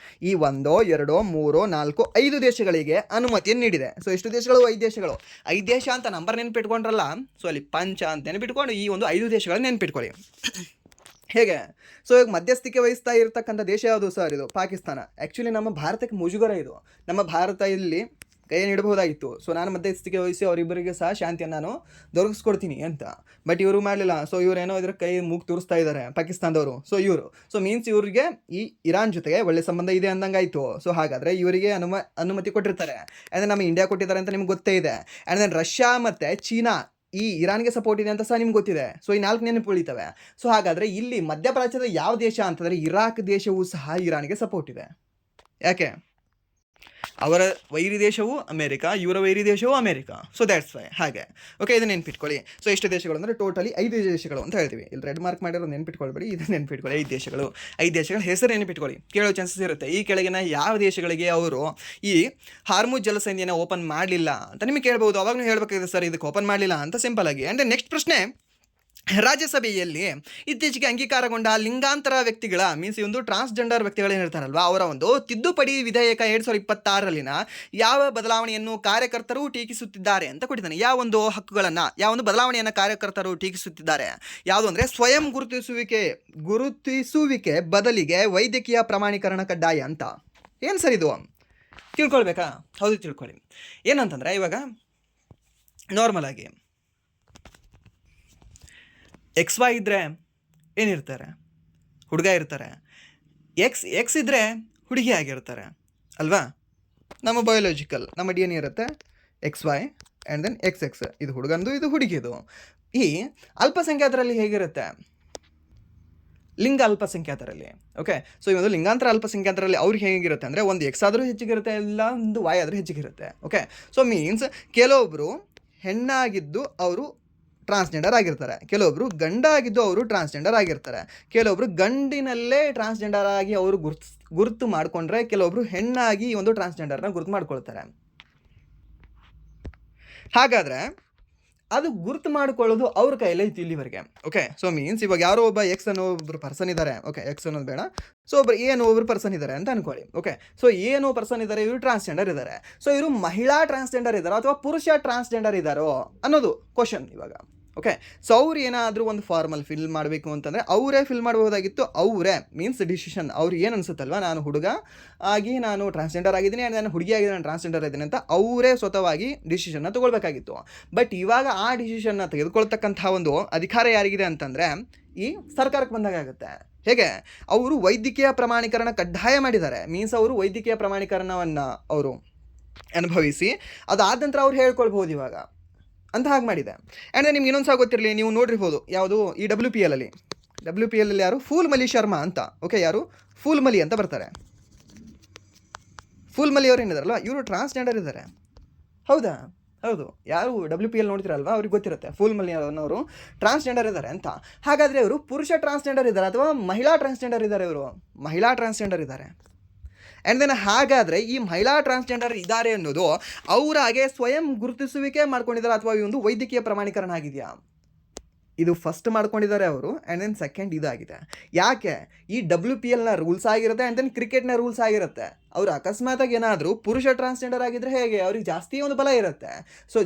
ಈ 1 2 3 4 5 ದೇಶಗಳಿಗೆ ಅನುಮತಿಯನ್ನು ನೀಡಿದೆ. ಸೊ ಎಷ್ಟು ದೇಶಗಳು? 5 ದೇಶಗಳು. 5 ದೇಶ ಅಂತ ನಂಬರ್ ನೆನ್ಪಿಟ್ಕೊಂಡ್ರಲ್ಲ, ಸೊ ಅಲ್ಲಿ ಪಂಚ ಅಂತ ನೆನ್ಪಿಟ್ಕೊಂಡು ಈ ಒಂದು 5 ದೇಶಗಳನ್ನ ನೆನ್ಪಿಟ್ಕೊಳ್ಳಿ. ಹೇಗೆ? ಸೊ ಈಗ ಮಧ್ಯಸ್ಥಿಕೆ ವಹಿಸ್ತಾ ಇರತಕ್ಕಂಥ ದೇಶ ಯಾವುದು ಸರ್? ಇದು ಪಾಕಿಸ್ತಾನ. ಆ್ಯಕ್ಚುಲಿ ನಮ್ಮ ಭಾರತಕ್ಕೆ ಮುಜುಗರ ಇದು. ನಮ್ಮ ಭಾರತ ಇಲ್ಲಿ ಕೈ ನೀಡಬಹುದಾಗಿತ್ತು. ಸೊ ನಾನು ಮಧ್ಯಸ್ಥಿಕೆ ವಹಿಸಿ ಅವರಿಬ್ಬರಿಗೆ ಸಹ ಶಾಂತಿಯನ್ನು ನಾನು ದೊರಕಿಸ್ಕೊಡ್ತೀನಿ ಅಂತ, ಬಟ್ ಇವರು ಮಾಡಲಿಲ್ಲ. ಸೊ ಇವರೇನೋ ಇದರ ಕೈ ಮೂಗು ತೋರಿಸ್ತಾ ಇದ್ದಾರೆ ಪಾಕಿಸ್ತಾನದವರು. ಸೊ ಮೀನ್ಸ್ ಇವರಿಗೆ ಈ ಇರಾನ್ ಜೊತೆಗೆ ಒಳ್ಳೆ ಸಂಬಂಧ ಇದೆ ಅಂದಂಗಾಯಿತು. ಸೊ ಹಾಗಾದರೆ ಇವರಿಗೆ ಅನುಮತಿ ಕೊಟ್ಟಿರ್ತಾರೆ. ಆ್ಯಂಡ್ ನಮ್ಮ ಇಂಡಿಯಾ ಕೊಟ್ಟಿದ್ದಾರೆ ಅಂತ ನಿಮ್ಗೆ ಗೊತ್ತೇ ಇದೆ. ಆ್ಯಂಡ್ ದೆನ್ ರಷ್ಯಾ ಮತ್ತು ಚೀನಾ ಈ ಇರಾನ್ಗೆ ಸಪೋರ್ಟ್ ಇದೆ ಅಂತ ಸಹ ನಿಮ್ಗೆ ಗೊತ್ತಿದೆ. ಸೊ ಈ 4 ನೆನಪು ಉಳಿತವೆ. ಸೊ ಹಾಗಾದರೆ ಇಲ್ಲಿ ಮಧ್ಯಪ್ರಾಚ್ಯದ ಯಾವ ದೇಶ ಅಂತಂದರೆ ಇರಾಕ್ ದೇಶವೂ ಸಹ ಇರಾನ್ಗೆ ಸಪೋರ್ಟ್ ಇದೆ. ಯಾಕೆ? ಅವರ ವೈರಿ ದೇಶವು ಅಮೇರಿಕಾ, ಇವರ ವೈರಿ ದೇಶವು ಅಮೇರಿಕಾ. So that's Y. ಹಾಗೆ ಓಕೆ, ಇದನ್ನು ನೆನ್ಪಿಟ್ಕೊಳ್ಳಿ. ಸೊ ಎಷ್ಟು ದೇಶಗಳು ಅಂದರೆ ಟೋಟಲಿ 5 ದೇಶಗಳು ಅಂತ ಹೇಳ್ತೀವಿ. ಇಲ್ಲಿ ರೆಡ್ ಮಾರ್ಕ್ ಮಾಡಿರೋ ನೆನ್ಪಿಟ್ಕೊಳ್ಬೇಡಿ, ಇದನ್ನು ನೆನ್ಪಿಟ್ಕೊಳ್ಳಿ. 5 ದೇಶಗಳು. 5 ದೇಶಗಳ ಹೆಸರು ನೆನಪಿಟ್ಕೊಳ್ಳಿ, ಕೇಳೋ ಚಾನ್ಸಸ್ ಇರುತ್ತೆ. ಈ ಕೆಳಗಿನ ಯಾವ ದೇಶಗಳಿಗೆ ಅವರು ಈ ಹಾರ್ಮುಜ್ ಜಲಸಂಧಿಯನ್ನು ಓಪನ್ ಮಾಡಲಿಲ್ಲ ಅಂತ ನಿಮಗೆ ಕೇಳ್ಬೋದು. ಅವಾಗಲೂ ಹೇಳಬೇಕಾಗಿದೆ ಸರ್ ಇದಕ್ಕೆ ಓಪನ್ ಮಾಡಲಿಲ್ಲ ಅಂತ ಸಿಂಪಲ್ ಆಗಿ. ಆ್ಯಂಡ್ ನೆಕ್ಸ್ಟ್ ಪ್ರಶ್ನೆ, ರಾಜ್ಯಸಭೆಯಲ್ಲಿ ಇತ್ತೀಚೆಗೆ ಅಂಗೀಕಾರಗೊಂಡ ಲಿಂಗಾಂತರ ವ್ಯಕ್ತಿಗಳ ಮೀನ್ಸ್ ಒಂದು ಟ್ರಾನ್ಸ್ಜೆಂಡರ್ ವ್ಯಕ್ತಿಗಳೇನಿರ್ತಾರಲ್ವ ಅವರ ಒಂದು ತಿದ್ದುಪಡಿ ವಿಧೇಯಕ 2026ರಲ್ಲಿನ ಯಾವ ಬದಲಾವಣೆಯನ್ನು ಕಾರ್ಯಕರ್ತರು ಟೀಕಿಸುತ್ತಿದ್ದಾರೆ ಅಂತ ಕೊಟ್ಟಿದ್ದಾನೆ. ಯಾವ ಒಂದು ಹಕ್ಕುಗಳನ್ನು, ಯಾವ ಒಂದು ಬದಲಾವಣೆಯನ್ನು ಕಾರ್ಯಕರ್ತರು ಟೀಕಿಸುತ್ತಿದ್ದಾರೆ? ಯಾವುದು ಅಂದರೆ ಸ್ವಯಂ ಗುರುತಿಸುವಿಕೆ ಬದಲಿಗೆ ವೈದ್ಯಕೀಯ ಪ್ರಮಾಣೀಕರಣ ಕಡ್ಡಾಯ ಅಂತ. ಏನು ಸರ್ ಇದು? ತಿಳ್ಕೊಳ್ಬೇಕಾ? ಹೌದು, ತಿಳ್ಕೊಳ್ಳಿ. ಏನಂತಂದರೆ ಇವಾಗ ನಾರ್ಮಲ್ ಆಗಿ XY ಇದ್ದರೆ ಏನಿರ್ತಾರೆ? ಹುಡುಗ ಇರ್ತಾರೆ. ಎಕ್ಸ್ ಇದ್ದರೆ ಹುಡುಗಿ ಆಗಿರ್ತಾರೆ ಅಲ್ವಾ? ನಮ್ಮ ಬಯೋಲಾಜಿಕಲ್ ನಮ್ಮ DNA ಇರುತ್ತೆ XY ಆ್ಯಂಡ್ ದೆನ್ XX. ಇದು ಹುಡುಗಂದು, ಇದು ಹುಡುಗಿದು. ಈ ಅಲ್ಪಸಂಖ್ಯಾತರಲ್ಲಿ ಹೇಗಿರುತ್ತೆ? ಲಿಂಗ ಅಲ್ಪಸಂಖ್ಯಾತರಲ್ಲಿ. ಓಕೆ, ಸೊ ಈ ಒಂದು ಲಿಂಗಾಂತರ ಅಲ್ಪಸಂಖ್ಯಾತರಲ್ಲಿ ಅವ್ರಿಗೆ ಹೇಗಿರುತ್ತೆ ಅಂದರೆ ಒಂದು X ಆದರೂ ಹೆಚ್ಚಿಗಿರುತ್ತೆ, ಇಲ್ಲ ಒಂದು Y ಆದರೂ ಹೆಚ್ಚಿಗಿರುತ್ತೆ. ಓಕೆ, ಸೊ ಮೀನ್ಸ್ ಕೆಲವೊಬ್ಬರು ಹೆಣ್ಣಾಗಿದ್ದು ಅವರು ಟ್ರಾನ್ಸ್ಜೆಂಡರ್ ಆಗಿರ್ತಾರೆ, ಕೆಲವೊಬ್ಬರು ಗಂಡಾಗಿದ್ದು ಅವರು ಟ್ರಾನ್ಸ್ಜೆಂಡರ್ ಆಗಿರ್ತಾರೆ, ಕೆಲವೊಬ್ಬರು ಗಂಡಿನಲ್ಲೇ ಟ್ರಾನ್ಸ್ಜೆಂಡರ್ ಆಗಿ ಅವರು ಗುರುತು ಮಾಡಿಕೊಂಡ್ರೆ, ಕೆಲವೊಬ್ಬರು ಹೆಣ್ಣಾಗಿ ಒಂದು ಟ್ರಾನ್ಸ್ಜೆಂಡರ್ನ ಗುರುತು ಮಾಡ್ಕೊಳ್ತಾರೆ. ಹಾಗಾದರೆ ಅದು ಗುರುತು ಮಾಡಿಕೊಳ್ಳೋದು ಅವ್ರ ಕೈಯಲ್ಲೇ ಇತ್ತು ಇಲ್ಲಿವರೆಗೆ. ಓಕೆ, ಸೊ ಮೀನ್ಸ್ ಇವಾಗ ಯಾರೋ ಒಬ್ಬ ಎಕ್ಸ್ ಅನ್ನೋ ಒಬ್ಬರು ಪರ್ಸನ್ ಇದ್ದಾರೆ. ಓಕೆ, ಎಕ್ಸ್ ಅನ್ನೋದು ಬೇಡ, ಸೊ ಒಬ್ಬರು ಏನೋ ಒಬ್ಬರು ಪರ್ಸನ್ ಇದ್ದಾರೆ ಅಂತ ಅನ್ಕೊಳ್ಳಿ. ಓಕೆ, ಸೊ ಏನೋ ಪರ್ಸನ್ ಇದ್ದಾರೆ, ಇವರು ಟ್ರಾನ್ಸ್ಜೆಂಡರ್ ಇದ್ದಾರೆ. ಸೊ ಇವರು ಮಹಿಳಾ ಟ್ರಾನ್ಸ್ಜೆಂಡರ್ ಇದ್ದಾರೋ ಅಥವಾ ಪುರುಷ ಟ್ರಾನ್ಸ್ಜೆಂಡರ್ ಇದ್ದಾರೋ ಅನ್ನೋದು ಕ್ವಶನ್ ಇವಾಗ. ಓಕೆ, ಸೊ ಅವ್ರು ಏನಾದರೂ ಒಂದು ಫಾರ್ಮಲ್ ಫಿಲ್ ಮಾಡಬೇಕು ಅಂತಂದರೆ ಅವರೇ ಫಿಲ್ ಮಾಡಬಹುದಾಗಿತ್ತು. ಅವರೇ ಮೀನ್ಸ್ ಡಿಸಿಷನ್ ಅವ್ರು ಏನು ಅನಿಸುತ್ತಲ್ವ, ನಾನು ಹುಡುಗ ಆಗಿ ನಾನು ಟ್ರಾನ್ಸ್ಜೆಂಡರ್ ಆಗಿದ್ದೀನಿ, ನಾನು ಹುಡುಗಿ ಆಗಿ ನಾನು ಟ್ರಾನ್ಸ್ಜೆಂಡರ್ ಇದ್ದೀನಿ ಅಂತ ಅವರೇ ಸ್ವತಃವಾಗಿ ಡಿಸಿಷನ್ನ ತೊಗೊಳ್ಬೇಕಾಗಿತ್ತು. ಬಟ್ ಇವಾಗ ಆ ಡಿಸಿಷನ್ನ ತೆಗೆದುಕೊಳ್ತಕ್ಕಂಥ ಒಂದು ಅಧಿಕಾರ ಯಾರಿಗಿದೆ ಅಂತಂದರೆ ಈ ಸರ್ಕಾರಕ್ಕೆ ಬಂದಾಗ ಆಗುತ್ತೆ. ಹೇಗೆ? ಅವರು ವೈದ್ಯಕೀಯ ಪ್ರಮಾಣೀಕರಣ ಕಡ್ಡಾಯ ಮಾಡಿದ್ದಾರೆ. ಮೀನ್ಸ್ ಅವರು ವೈದ್ಯಕೀಯ ಪ್ರಮಾಣೀಕರಣವನ್ನು ಅವರು ಅನುಭವಿಸಿ ಅದಾದ ನಂತರ ಅವ್ರು ಹೇಳ್ಕೊಳ್ಬೋದು ಇವಾಗ ಅಂತ ಹಾಗೆ ಮಾಡಿದೆ. ಆ್ಯಂಡ್ ನಿಮ್ಗೆ ಇನ್ನೊಂದು ಸಹ ಗೊತ್ತಿರಲಿ, ನೀವು ನೋಡಿರ್ಬೋದು, ಯಾವುದು ಈ WPL ಅಲ್ಲಿ ಯಾರು ಫೂಲ್ ಮಲಿ ಶರ್ಮಾ ಅಂತ. ಓಕೆ, ಯಾರು ಫೂಲ್ ಮಲಿ ಅಂತ ಬರ್ತಾರೆ. ಫೂಲ್ ಮಲಿ ಅವ್ರು ಏನಿದಾರಲ್ಲ ಇವರು ಟ್ರಾನ್ಸ್ಜೆಂಡರ್ ಇದ್ದಾರೆ. ಹೌದಾ? ಹೌದು. ಯಾರು WPL ನೋಡ್ತಿರಲ್ವ ಅವ್ರಿಗೆ ಗೊತ್ತಿರುತ್ತೆ ಫೂಲ್ ಮಲಿ ಅನ್ನೋರು ಟ್ರಾನ್ಸ್ಜೆಂಡರ್ ಇದ್ದಾರೆ ಅಂತ. ಹಾಗಾದರೆ ಇವರು ಪುರುಷ ಟ್ರಾನ್ಸ್ಜೆಂಡರ್ ಇದ್ದಾರೆ ಅಥವಾ ಮಹಿಳಾ ಟ್ರಾನ್ಸ್ಜೆಂಡರ್ ಇದ್ದಾರೆ? ಇವರು ಮಹಿಳಾ ಟ್ರಾನ್ಸ್ಜೆಂಡರ್ ಇದ್ದಾರೆ. ಆ್ಯಂಡ್ ದೆನ್ ಹಾಗಾದರೆ ಈ ಮಹಿಳಾ ಟ್ರಾನ್ಸ್ಜೆಂಡರ್ ಇದ್ದಾರೆ ಅನ್ನೋದು ಅವರಾಗೆ ಸ್ವಯಂ ಗುರುತಿಸುವಿಕೆ ಮಾಡ್ಕೊಂಡಿದ್ದಾರೆ ಅಥವಾ ಈ ಒಂದು ವೈದ್ಯಕೀಯ ಪ್ರಮಾಣೀಕರಣ ಆಗಿದೆಯಾ? ಇದು ಫಸ್ಟ್ ಮಾಡ್ಕೊಂಡಿದ್ದಾರೆ ಅವರು. ಆ್ಯಂಡ್ ದೆನ್ ಸೆಕೆಂಡ್ ಇದಾಗಿದೆ. ಯಾಕೆ? ಈ WPLನ ರೂಲ್ಸ್ ಆಗಿರುತ್ತೆ, ಆ್ಯಂಡ್ ದೆನ್ ಕ್ರಿಕೆಟ್ನ ರೂಲ್ಸ್ ಆಗಿರುತ್ತೆ. ಅವರು ಅಕಸ್ಮಾತಾಗಿ ಏನಾದರೂ ಪುರುಷ ಟ್ರಾನ್ಸ್ಜೆಂಡರ್ ಆಗಿದ್ದರೆ ಹೇಗೆ ಅವ್ರಿಗೆ ಜಾಸ್ತಿ ಒಂದು ಬಲ ಇರುತ್ತೆ. ಸೊ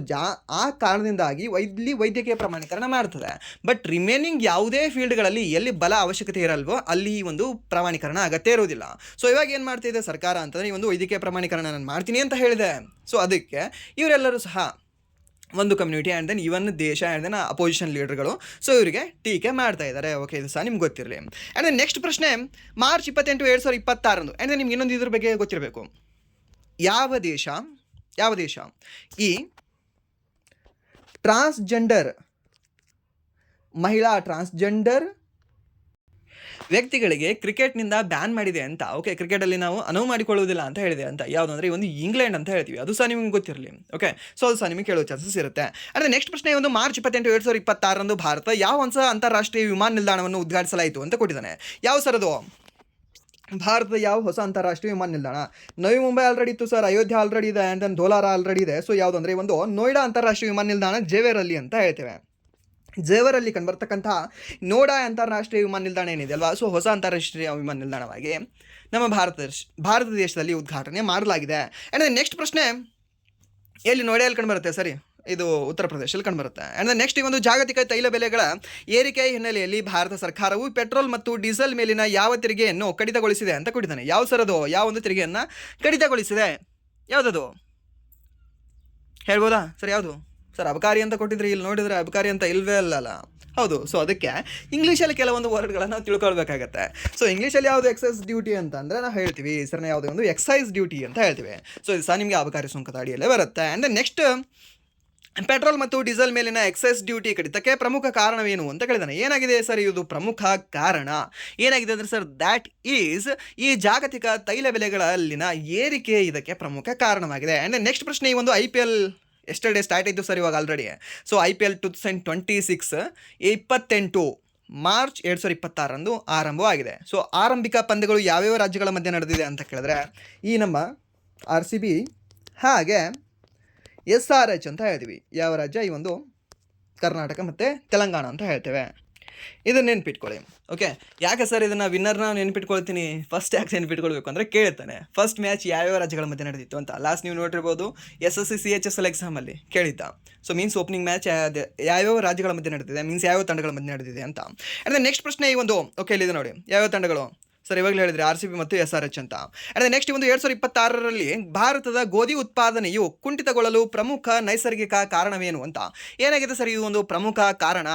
ಆ ಕಾರಣದಿಂದಾಗಿ ಇಲ್ಲಿ ವೈದ್ಯಕೀಯ ಪ್ರಮಾಣೀಕರಣ ಮಾಡ್ತದೆ. ಬಟ್ ರಿಮೇನಿಂಗ್ ಯಾವುದೇ ಫೀಲ್ಡ್ಗಳಲ್ಲಿ ಎಲ್ಲಿ ಬಲ ಅವಶ್ಯಕತೆ ಇರಲ್ವೋ ಅಲ್ಲಿ ಈ ಒಂದು ಪ್ರಮಾಣೀಕರಣ ಅಗತ್ಯ ಇರೋದಿಲ್ಲ. ಸೊ ಇವಾಗ ಏನು ಮಾಡ್ತಿದೆ ಸರ್ಕಾರ ಅಂತಂದರೆ ಈ ಒಂದು ವೈದ್ಯಕೀಯ ಪ್ರಮಾಣೀಕರಣ ನಾನು ಮಾಡ್ತೀನಿ ಅಂತ ಹೇಳಿದೆ. ಸೊ ಅದಕ್ಕೆ ಇವರೆಲ್ಲರೂ ಸಹ ಒಂದು ಕಮ್ಯುನಿಟಿ ಆ್ಯಂಡ್ ದೆನ್ ಇವನ್ ದೇಶ ಆ್ಯಂಡ್ ದೆನ್ ಅಪೋಸಿಷನ್ ಲೀಡರ್ಗಳು. ಸೊ ಇವರಿಗೆ ಟೀಕೆ ಮಾಡ್ತಾ ಇದ್ದಾರೆ. ಓಕೆ, ಇದು ಸಹ ನಿಮ್ಗೆ ಗೊತ್ತಿರಲಿ. ಆ್ಯಂಡ್ ದೆನ್ ನೆಕ್ಸ್ಟ್ ಪ್ರಶ್ನೆ, ಮಾರ್ಚ್ 28, 2026 ಆ್ಯಂಡ್ ದೆನ್ ನಿಮ್ಗೆ ಇನ್ನೊಂದು ಇದ್ರ ಬಗ್ಗೆ ಗೊತ್ತಿರಬೇಕು. ಯಾವ ದೇಶ ಈ ಟ್ರಾನ್ಸ್ಜೆಂಡರ್ ವ್ಯಕ್ತಿಗಳಿಗೆ ಕ್ರಿಕೆಟ್ನಿಂದ ಬ್ಯಾನ್ ಮಾಡಿದೆ ಅಂತ. ಓಕೆ, ಕ್ರಿಕೆಟಲ್ಲಿ ನಾವು ಅನುವು ಮಾಡಿಕೊಳ್ಳುವುದಿಲ್ಲ ಅಂತ ಹೇಳಿದೆ ಅಂತ. ಯಾವುದು ಅಂದರೆ ಒಂದು ಇಂಗ್ಲೆಂಡ್ ಅಂತ ಹೇಳ್ತೀವಿ, ಅದು ಸಹ ನಿಮಗೆ ಗೊತ್ತಿರಲಿ. ಓಕೆ, ಸೊ ಅದು ಸಹ ನಿಮಗೆ ಕೇಳೋ ಚಾನ್ಸಸ್ ಇರುತ್ತೆ. ಅಂದರೆ ನೆಕ್ಸ್ಟ್ ಪ್ರಶ್ನೆ ಒಂದು, ಮಾರ್ಚ್ 28, 2026 ಭಾರತ ಯಾವ ಹೊಸ ಅಂತಾರಾಷ್ಟ್ರೀಯ ವಿಮಾನ ನಿಲ್ದಾಣವನ್ನು ಉದ್ಘಾಟಿಸಲಾಯಿತು ಅಂತ ಕೊಟ್ಟಿದ್ದಾನೆ. ಯಾವ ಸರ್ ಅದು? ಭಾರತದ ಯಾವ ಹೊಸ ಅಂತಾರಾಷ್ಟ್ರೀಯ ವಿಮಾನ ನಿಲ್ದಾಣ? ನವಿ ಮುಂಬೈ ಆಲ್ರೆಡಿ ಇತ್ತು ಸರ್, ಅಯೋಧ್ಯೆ ಆಲ್ರೆಡಿ ಇದೆ, ಆ್ಯಂಡ್ ದೆನ್ ಧೋಲಾರ ಆಲ್ರೆಡಿ ಇದೆ. ಸೊ ಯಾವುದಂದರೆ ಒಂದು ನೋಯ್ಡಾ ಅಂತಾರಾಷ್ಟ್ರೀಯ ವಿಮಾನ ನಿಲ್ದಾಣ, ಜೇವೇರಲ್ಲಿ ಅಂತ ಹೇಳ್ತೇವೆ. ಜೇವರಲ್ಲಿ ಕಂಡುಬರ್ತಕ್ಕಂತಹ ನೋಯ್ಡಾ ಅಂತಾರಾಷ್ಟ್ರೀಯ ವಿಮಾನ ನಿಲ್ದಾಣ ಏನಿದೆ ಅಲ್ವಾ, ಸೊ ಹೊಸ ಅಂತಾರಾಷ್ಟ್ರೀಯ ವಿಮಾನ ನಿಲ್ದಾಣವಾಗಿ ನಮ್ಮ ಭಾರತ ದೇಶದಲ್ಲಿ ಉದ್ಘಾಟನೆ ಮಾಡಲಾಗಿದೆ. ಆ್ಯಂಡ್ ನೆಕ್ಸ್ಟ್ ಪ್ರಶ್ನೆ, ಎಲ್ಲಿ ನೋಯ್ಡಾದಲ್ಲಿ ಕಂಡುಬರುತ್ತೆ? ಸರಿ, ಇದು ಉತ್ತರ ಪ್ರದೇಶದಲ್ಲಿ ಕಂಡುಬರುತ್ತೆ. ಆ್ಯಂಡ್ ನೆಕ್ಸ್ಟ್ ಈ ಒಂದು ಜಾಗತಿಕ ತೈಲ ಬೆಲೆಗಳ ಏರಿಕೆಯ ಹಿನ್ನೆಲೆಯಲ್ಲಿ ಭಾರತ ಸರ್ಕಾರವು ಪೆಟ್ರೋಲ್ ಮತ್ತು ಡೀಸೆಲ್ ಮೇಲಿನ ಯಾವ ತೆರಿಗೆಯನ್ನು ಕಡಿತಗೊಳಿಸಿದೆ ಅಂತ ಕೊಟ್ಟಿದ್ದಾನೆ. ಯಾವ ಸರ್ ಅದು? ಯಾವ ಒಂದು ತೆರಿಗೆಯನ್ನು ಕಡಿತಗೊಳಿಸಿದೆ? ಯಾವುದದು ಹೇಳ್ಬೋದಾ ಸರ್? ಯಾವುದು ಸರ್? ಅಬಕಾರಿ ಅಂತ ಕೊಟ್ಟಿದ್ರೆ, ಇಲ್ಲಿ ನೋಡಿದರೆ ಅಬಕಾರಿ ಅಂತ ಇಲ್ವೇ ಅಲ್ಲಲ್ಲ. ಹೌದು, ಸೊ ಅದಕ್ಕೆ ಇಂಗ್ಲೀಷಲ್ಲಿ ಕೆಲವೊಂದು ವರ್ಡ್ಗಳನ್ನು ನಾವು ತಿಳ್ಕೊಳ್ಬೇಕಾಗತ್ತೆ. ಸೊ ಇಂಗ್ಲೀಷಲ್ಲಿ ಯಾವುದು ಎಕ್ಸೈಸ್ ಡ್ಯೂಟಿ ಅಂತ ಅಂದರೆ ನಾವು ಹೇಳ್ತೀವಿ ಸರ್, ಯಾವುದೇ ಒಂದು ಎಕ್ಸೈಸ್ ಡ್ಯೂಟಿ ಅಂತ ಹೇಳ್ತೀವಿ. ಸೊ ಇದು ಸಹ ನಿಮಗೆ ಅಬಕಾರಿ ಸುಂಕದ ಅಡಿಯಲ್ಲೇ ಬರುತ್ತೆ. ಆ್ಯಂಡ್ ನೆಕ್ಸ್ಟ್, ಪೆಟ್ರೋಲ್ ಮತ್ತು ಡೀಸೆಲ್ ಮೇಲಿನ ಎಕ್ಸೈಸ್ ಡ್ಯೂಟಿ ಕಡಿತಕ್ಕೆ ಪ್ರಮುಖ ಕಾರಣವೇನು ಅಂತ ಕೇಳಿದಾನೆ. ಏನಾಗಿದೆ ಸರ್ ಇದು ಪ್ರಮುಖ ಕಾರಣ? ಏನಾಗಿದೆ ಅಂದರೆ ಸರ್, ದ್ಯಾಟ್ ಈಸ್ ಈ ಜಾಗತಿಕ ತೈಲ ಬೆಲೆಗಳಲ್ಲಿನ ಏರಿಕೆ ಇದಕ್ಕೆ ಪ್ರಮುಖ ಕಾರಣವಾಗಿದೆ. ಆ್ಯಂಡ್ ನೆಕ್ಸ್ಟ್ ಪ್ರಶ್ನೆ, ಈ ಒಂದು IPL ಎಸ್ಟರ್ಡೇ ಸ್ಟಾರ್ಟ್ ಆಯಿತು ಸರ್ ಇವಾಗ ಆಲ್ರೆಡಿ. ಸೊ IPL 2026 28 ಮಾರ್ಚ್ 2026 ಆರಂಭವಾಗಿದೆ. ಸೊ ಆರಂಭಿಕ ಪಂದ್ಯಗಳು ಯಾವ್ಯಾವ ರಾಜ್ಯಗಳ ಮಧ್ಯೆ ನಡೆದಿದೆ ಅಂತ ಕೇಳಿದ್ರೆ, ಈ ನಮ್ಮ RCB ಹಾಗೆ SRH ಅಂತ ಹೇಳ್ತೀವಿ. ಯಾವ ರಾಜ್ಯ? ಈ ಒಂದು ಕರ್ನಾಟಕ ಮತ್ತು ತೆಲಂಗಾಣ ಅಂತ ಹೇಳ್ತೇವೆ. ಇದನ್ನು ನೆನ್ಪಿಟ್ಕೊಳ್ಳಿ. ಓಕೆ, ಯಾಕೆ ಸರ್ ಇದನ್ನು ವಿನ್ನರ್ನ ನೆನ್ಪಿಟ್ಕೊಳ್ತೀನಿ? ಫಸ್ಟ್ ಯಾಕೆ ನೆನ್ಪಿಟ್ಕೊಳ್ಬೇಕು ಅಂದರೆ ಕೇಳ್ತಾನೆ, ಫಸ್ಟ್ ಮ್ಯಾಚ್ ಯಾವ್ಯಾವ ರಾಜ್ಯಗಳ ಮಧ್ಯೆ ನಡೆದಿತ್ತು ಅಂತ. ಲಾಸ್ಟ್ ನೀವು ನೋಡಿರ್ಬೋದು SSC CHSL ಎಕ್ಸಾಮಲ್ಲಿ ಕೇಳಿದ್ದ. ಸೊ ಮೀನ್ಸ್ ಓಪನಿಂಗ್ ಮ್ಯಾಚ್ ಯಾವ್ಯಾವ ರಾಜ್ಯಗಳ ಮಧ್ಯೆ ನಡೆದಿದೆ, ಮೀನ್ಸ್ ಯಾವ್ಯಾವ ತಂಡಗಳ ಮಧ್ಯೆ ನಡೆದಿದೆ ಅಂತ. ಆ್ಯಂಡ್ ನೆಕ್ಸ್ಟ್ ಪ್ರಶ್ನೆ, ಈ ಒಂದು ಓಕೆ ಇಲ್ಲಿದೆ ನೋಡಿ, ಯಾವ್ಯಾವ ತಂಡಗಳು ಸರ್ ಇವಾಗಲೇ ಹೇಳಿದ್ರೆ RCB ಮತ್ತು SRH ಅಂತ. ಆ್ಯಂಡ್ ನೆಕ್ಸ್ಟ್ ಒಂದು 2026 ಭಾರತದ ಗೋಧಿ ಉತ್ಪಾದನೆಯು ಕುಂಠಿತಗೊಳ್ಳಲು ಪ್ರಮುಖ ನೈಸರ್ಗಿಕ ಕಾರಣವೇನು ಅಂತ. ಏನಾಗಿದೆ ಸರ್ ಇದು ಒಂದು ಪ್ರಮುಖ ಕಾರಣ?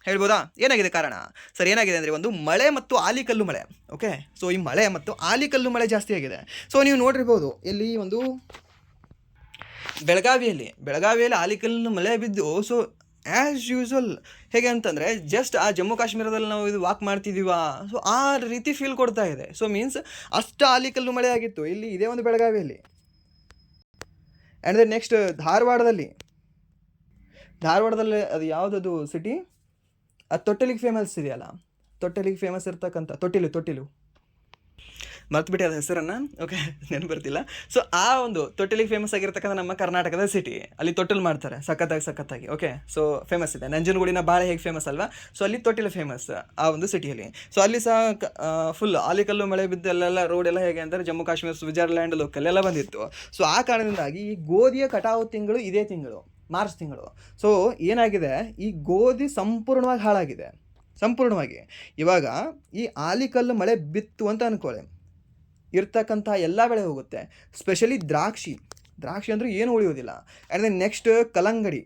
ಹೇಳ್ಬೋದಾ? ಏನಾಗಿದೆ ಕಾರಣ ಸರ್? ಏನಾಗಿದೆ ಅಂದರೆ ಒಂದು ಮಳೆ ಮತ್ತು ಆಲಿಕಲ್ಲು ಮಳೆ. ಓಕೆ, ಸೊ ಈ ಮಳೆ ಮತ್ತು ಆಲಿಕಲ್ಲು ಮಳೆ ಜಾಸ್ತಿ ಆಗಿದೆ. ಸೊ ನೀವು ನೋಡಿರ್ಬೋದು, ಎಲ್ಲಿ ಒಂದು ಬೆಳಗಾವಿಯಲ್ಲಿ ಆಲಿಕಲ್ಲು ಮಳೆ ಬಿದ್ದು, ಸೊ ಆ್ಯಸ್ ಯೂಸ್ವಲ್ ಹೇಗೆ ಅಂತಂದರೆ ಜಸ್ಟ್ ಆ ಜಮ್ಮು ಕಾಶ್ಮೀರದಲ್ಲಿ ನಾವು ಇದು ವಾಕ್ ಮಾಡ್ತಿದ್ದೀವ, ಸೊ ಆ ರೀತಿ ಫೀಲ್ ಕೊಡ್ತಾ ಇದೆ. ಸೊ ಮೀನ್ಸ್ ಅಷ್ಟು ಆಲಿಕಲ್ಲು ಮಳೆ ಆಗಿತ್ತು ಇಲ್ಲಿ ಇದೇ ಒಂದು ಬೆಳಗಾವಿಯಲ್ಲಿ. ಆ್ಯಂಡ್ ದೆನ್ ನೆಕ್ಸ್ಟ್ ಧಾರವಾಡದಲ್ಲಿ ಅದು ಯಾವುದದು ಸಿಟಿ? ಅದು ತೊಟ್ಟಿಲಿಗೆ ಫೇಮಸ್ ಇದೆಯಲ್ಲ, ತೊಟ್ಟಿಲಿಗೆ ಫೇಮಸ್ ಇರ್ತಕ್ಕಂಥ ತೊಟ್ಟಿಲು ಮರ್ತುಬಿಟ್ಟೆ ಅದು ಹೆಸರನ್ನು. ಓಕೆ, ನೆನಪು ಬರ್ತಿಲ್ಲ. ಸೊ ಆ ಒಂದು ತೊಟ್ಟಿಲಿಗೆ ಫೇಮಸ್ ಆಗಿರ್ತಕ್ಕಂಥ ನಮ್ಮ ಕರ್ನಾಟಕದ ಸಿಟಿ, ಅಲ್ಲಿ ತೊಟ್ಟಿಲು ಮಾಡ್ತಾರೆ ಸಖತ್ತಾಗಿ. ಓಕೆ, ಸೊ ಫೇಮಸ್ ಇದೆ. ನಂಜನಗೂಡಿನ ಬಾಳೆ ಹೇಗೆ ಫೇಮಸ್ ಅಲ್ವಾ, ಸೊ ಅಲ್ಲಿ ತೊಟ್ಟಿಲು ಫೇಮಸ್ ಆ ಒಂದು ಸಿಟಿಯಲ್ಲಿ. ಸೊ ಅಲ್ಲಿ ಸಹ ಫುಲ್ ಆಲಿಕಲ್ಲು ಮಳೆ ಬಿದ್ದು ಅಲ್ಲೆಲ್ಲ ರೋಡ್ ಎಲ್ಲ ಹೇಗೆ ಅಂದರೆ ಜಮ್ಮು ಕಾಶ್ಮೀರ, ಸ್ವಿಟ್ಜರ್ಲ್ಯಾಂಡ್ ಲೋಕಲ್ಲೆಲ್ಲ ಬಂದಿತ್ತು. ಸೊ ಆ ಕಾರಣದಿಂದಾಗಿ ಈ ಗೋಧಿಯ ಕಟಾವು ತಿಂಗಳು ಇದೇ ತಿಂಗಳು, ಮಾರ್ಚ್ ತಿಂಗಳು. ಸೊ ಏನಾಗಿದೆ, ಈ ಗೋಧಿ ಸಂಪೂರ್ಣವಾಗಿ ಹಾಳಾಗಿದೆ. ಇವಾಗ ಈ ಆಲಿಕಲ್ಲು ಮಳೆ ಬಿತ್ತು ಅಂತ ಅಂದ್ಕೊಳ್ಳಿ, ಇರ್ತಕ್ಕಂಥ ಎಲ್ಲ ಬೆಳೆ ಹೋಗುತ್ತೆ. ಸ್ಪೆಷಲಿ ದ್ರಾಕ್ಷಿ ಅಂದರೆ ಏನು ಉಳಿಯೋದಿಲ್ಲ. ಆ್ಯಂಡ್ ದೆನ್ ನೆಕ್ಸ್ಟ್ ಕಲ್ಲಂಗಡಿ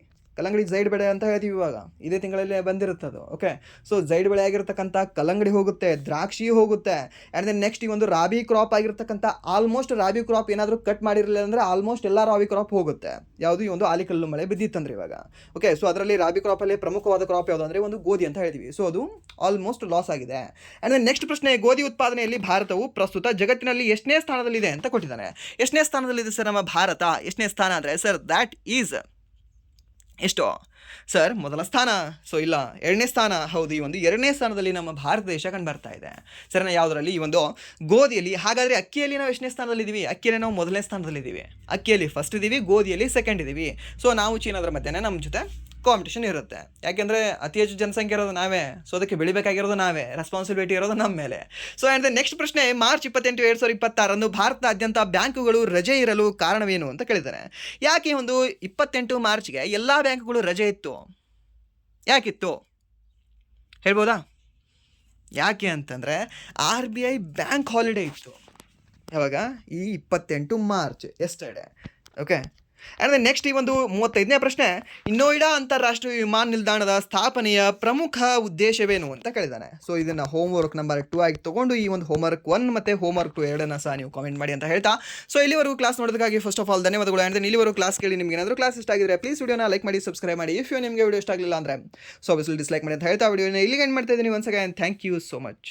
ಜೈಡ್ ಬೆಳೆ ಅಂತ ಹೇಳ್ತೀವಿ, ಇವಾಗ ಇದೇ ತಿಂಗಳಲ್ಲೇ ಬಂದಿರುತ್ತದು. ಓಕೆ, ಸೊ ಜೈಡ್ ಬೆಳೆ ಆಗಿರ್ತಕ್ಕಂಥ ಕಲ್ಲಂಗಡಿ ಹೋಗುತ್ತೆ, ದ್ರಾಕ್ಷಿ ಹೋಗುತ್ತೆ. ಆ್ಯಂಡ್ ದೆನ್ ನೆಕ್ಸ್ಟ್ ಈ ಒಂದು ರಾಬಿ ಕ್ರಾಪ್ ಆಗಿರ್ತಕ್ಕಂಥ ಆಲ್ಮೋಸ್ಟ್ ರಾಬಿ ಕ್ರಾಪ್ ಏನಾದರೂ ಕಟ್ ಮಾಡಿರಲಿಲ್ಲ ಅಂದರೆ ಆಲ್ಮೋಸ್ಟ್ ಎಲ್ಲ ರಾಬಿ ಕ್ರಾಪ್ ಹೋಗುತ್ತೆ. ಯಾವುದು? ಈ ಒಂದು ಆಲಿಕಲ್ಲು ಮಳೆ ಬಿದ್ದಿತ್ತಂದ್ರೆ ಇವಾಗ. ಓಕೆ, ಸೊ ಅದರಲ್ಲಿ ರಾಬಿ ಕ್ರಾಪಲ್ಲಿ ಪ್ರಮುಖವಾದ ಕ್ರಾಪ್ ಯಾವುದು ಅಂದರೆ ಒಂದು ಗೋಧಿ ಅಂತ ಹೇಳ್ತೀವಿ. ಸೊ ಅದು ಆಲ್ಮೋಸ್ಟ್ ಲಾಸ್ ಆಗಿದೆ. ಆ್ಯಂಡ್ ದೆನ್ ನೆಕ್ಸ್ಟ್ ಪ್ರಶ್ನೆ, ಗೋಧಿ ಉತ್ಪಾದನೆಯಲ್ಲಿ ಭಾರತವು ಪ್ರಸ್ತುತ ಜಗತ್ತಿನಲ್ಲಿ ಎಷ್ಟನೇ ಸ್ಥಾನದಲ್ಲಿದೆ ಅಂತ ಕೊಟ್ಟಿದ್ದಾನೆ. ಎಷ್ಟನೇ ಸ್ಥಾನದಲ್ಲಿದೆ ಸರ್ ನಮ್ಮ ಭಾರತ? ಎಷ್ಟನೇ ಸ್ಥಾನ ಅಂದರೆ ಸರ್ ದ್ಯಾಟ್ ಈಸ್ ಎಷ್ಟು ಸರ್? ಮೊದಲ ಸ್ಥಾನ. ಸೊ ಇಲ್ಲ, 2ನೇ ಸ್ಥಾನ. ಹೌದು, ಈ ಒಂದು 2ನೇ ಸ್ಥಾನದಲ್ಲಿ ನಮ್ಮ ಭಾರತ ದೇಶ ಕಂಡು ಬರ್ತಾ ಇದೆ ಸರ್. ಯಾವುದರಲ್ಲಿ? ಈ ಒಂದು ಗೋಧಿಯಲ್ಲಿ. ಹಾಗಾದರೆ ಅಕ್ಕಿಯಲ್ಲಿ ನಾವು ಎಷ್ಟನೇ ಸ್ಥಾನದಲ್ಲಿದ್ದೀವಿ? ಅಕ್ಕಿಯಲ್ಲಿ ನಾವು 1ನೇ ಸ್ಥಾನದಲ್ಲಿದ್ದೀವಿ. ಅಕ್ಕಿಯಲ್ಲಿ ಫಸ್ಟ್ ಇದ್ದೀವಿ, ಗೋಧಿಯಲ್ಲಿ ಸೆಕೆಂಡ್ ಇದ್ದೀವಿ. ಸೊ ನಾವು ಚೀನಾದ್ರ ಮಧ್ಯೆ ನಮ್ಮ ಜೊತೆ ಕಾಂಪಿಟೇಷನ್ ಇರುತ್ತೆ. ಯಾಕೆಂದರೆ ಅತಿ ಹೆಚ್ಚು ಜನಸಂಖ್ಯೆ ಇರೋದು ನಾವೇ, ಸೊ ಅದಕ್ಕೆ ಬೆಳಿಬೇಕಾಗಿರೋದು ನಾವೇ, ರೆಸ್ಪಾನ್ಸಿಬಿಲಿಟಿ ಇರೋದು ನಮ್ಮ ಮೇಲೆ. ಸೊ ಆ್ಯಂಡ್ ನೆಕ್ಸ್ಟ್ ಪ್ರಶ್ನೆ, ಮಾರ್ಚ್ 28, 2026 ಭಾರತದಾದ್ಯಂತ ಬ್ಯಾಂಕುಗಳು ರಜೆ ಇರಲು ಕಾರಣವೇನು ಅಂತ ಕೇಳಿದ್ದಾರೆ. ಯಾಕೆ ಒಂದು 28 ಮಾರ್ಚ್ಗೆ ಎಲ್ಲ ಬ್ಯಾಂಕುಗಳು ರಜೆ ಇತ್ತು? ಯಾಕಿತ್ತು ಹೇಳ್ಬೋದಾ? ಯಾಕೆ ಅಂತಂದರೆ RBI ಬ್ಯಾಂಕ್ ಹಾಲಿಡೇ ಇತ್ತು. ಯಾವಾಗ? ಈ 28 March, yesterday. Okay, and next ಈ ಒಂದು 35ನೇ ಪ್ರಶ್ನೆ, ನೋಯ್ಡಾ ಅಂತಾರಾಷ್ಟ್ರೀಯ ವಿಮಾನ ನಿಲ್ದಾಣದ ಸ್ಥಾಪನೆಯ ಪ್ರಮುಖ ಉದ್ದೇಶವೇನು ಅಂತ ಕೇಳಿದ್ದಾನೆ. ಸೊ ಇದನ್ನು ಹೋಮ್ವರ್ಕ್ ನಂಬರ್ 2 ಆಗಿ ತೊಗೊಂಡು ಈ ಒಂದು ಹೋಮ್ವರ್ಕ್ 1 ಮತ್ತು ಹೋಮ್ವರ್ಕ್ 2 ಎರಡನ್ನ ಸಹ ನೀವು ಕಾಮೆಂಟ್ ಮಾಡಿ ಅಂತ ಹೇಳ್ತಾ, ಸೊ ಇಲ್ಲಿವರೆಗೂ ಕ್ಲಾಸ್ ನೋಡೋದಕ್ಕಾಗಿ ಫಸ್ಟ್ ಆಫ್ ಆಲ್ ಧನ್ಯವಾದಗಳು. ಆ್ಯಂಡ್ ಇಲ್ಲಿವರೆಗೂ ಕ್ಲಾಸ್ ಕೇಳಿ ನಿಮಗೆ ಏನಾದರೂ ಕ್ಲಾಸ್ ಇಷ್ಟ ಆಗಿದ್ರೆ ಪ್ಲೀಸ್ ವಿಡಿಯೋನ ಲೈಕ್ ಮಾಡಿ, ಸಬ್ಸ್ಕ್ರೈಬ್ ಮಾಡಿ. ಇಫ್ ನಿಮಗೆ ವಿಡಿಯೋ ಇಷ್ಟ ಆಗಲಿಲ್ಲ ಅಂದರೆ ಸೊ ಡಿಸ್ಲೈಕ್ ಮಾಡಿ ಅಂತ ಹೇಳ್ತಾ ವಿಡಿಯೋನ ಇಲ್ಲಿಗೆ ಎಂಡ್ ಮಾಡ್ತಾ ಇದ್ದೀನಿ. Once again thank you so much.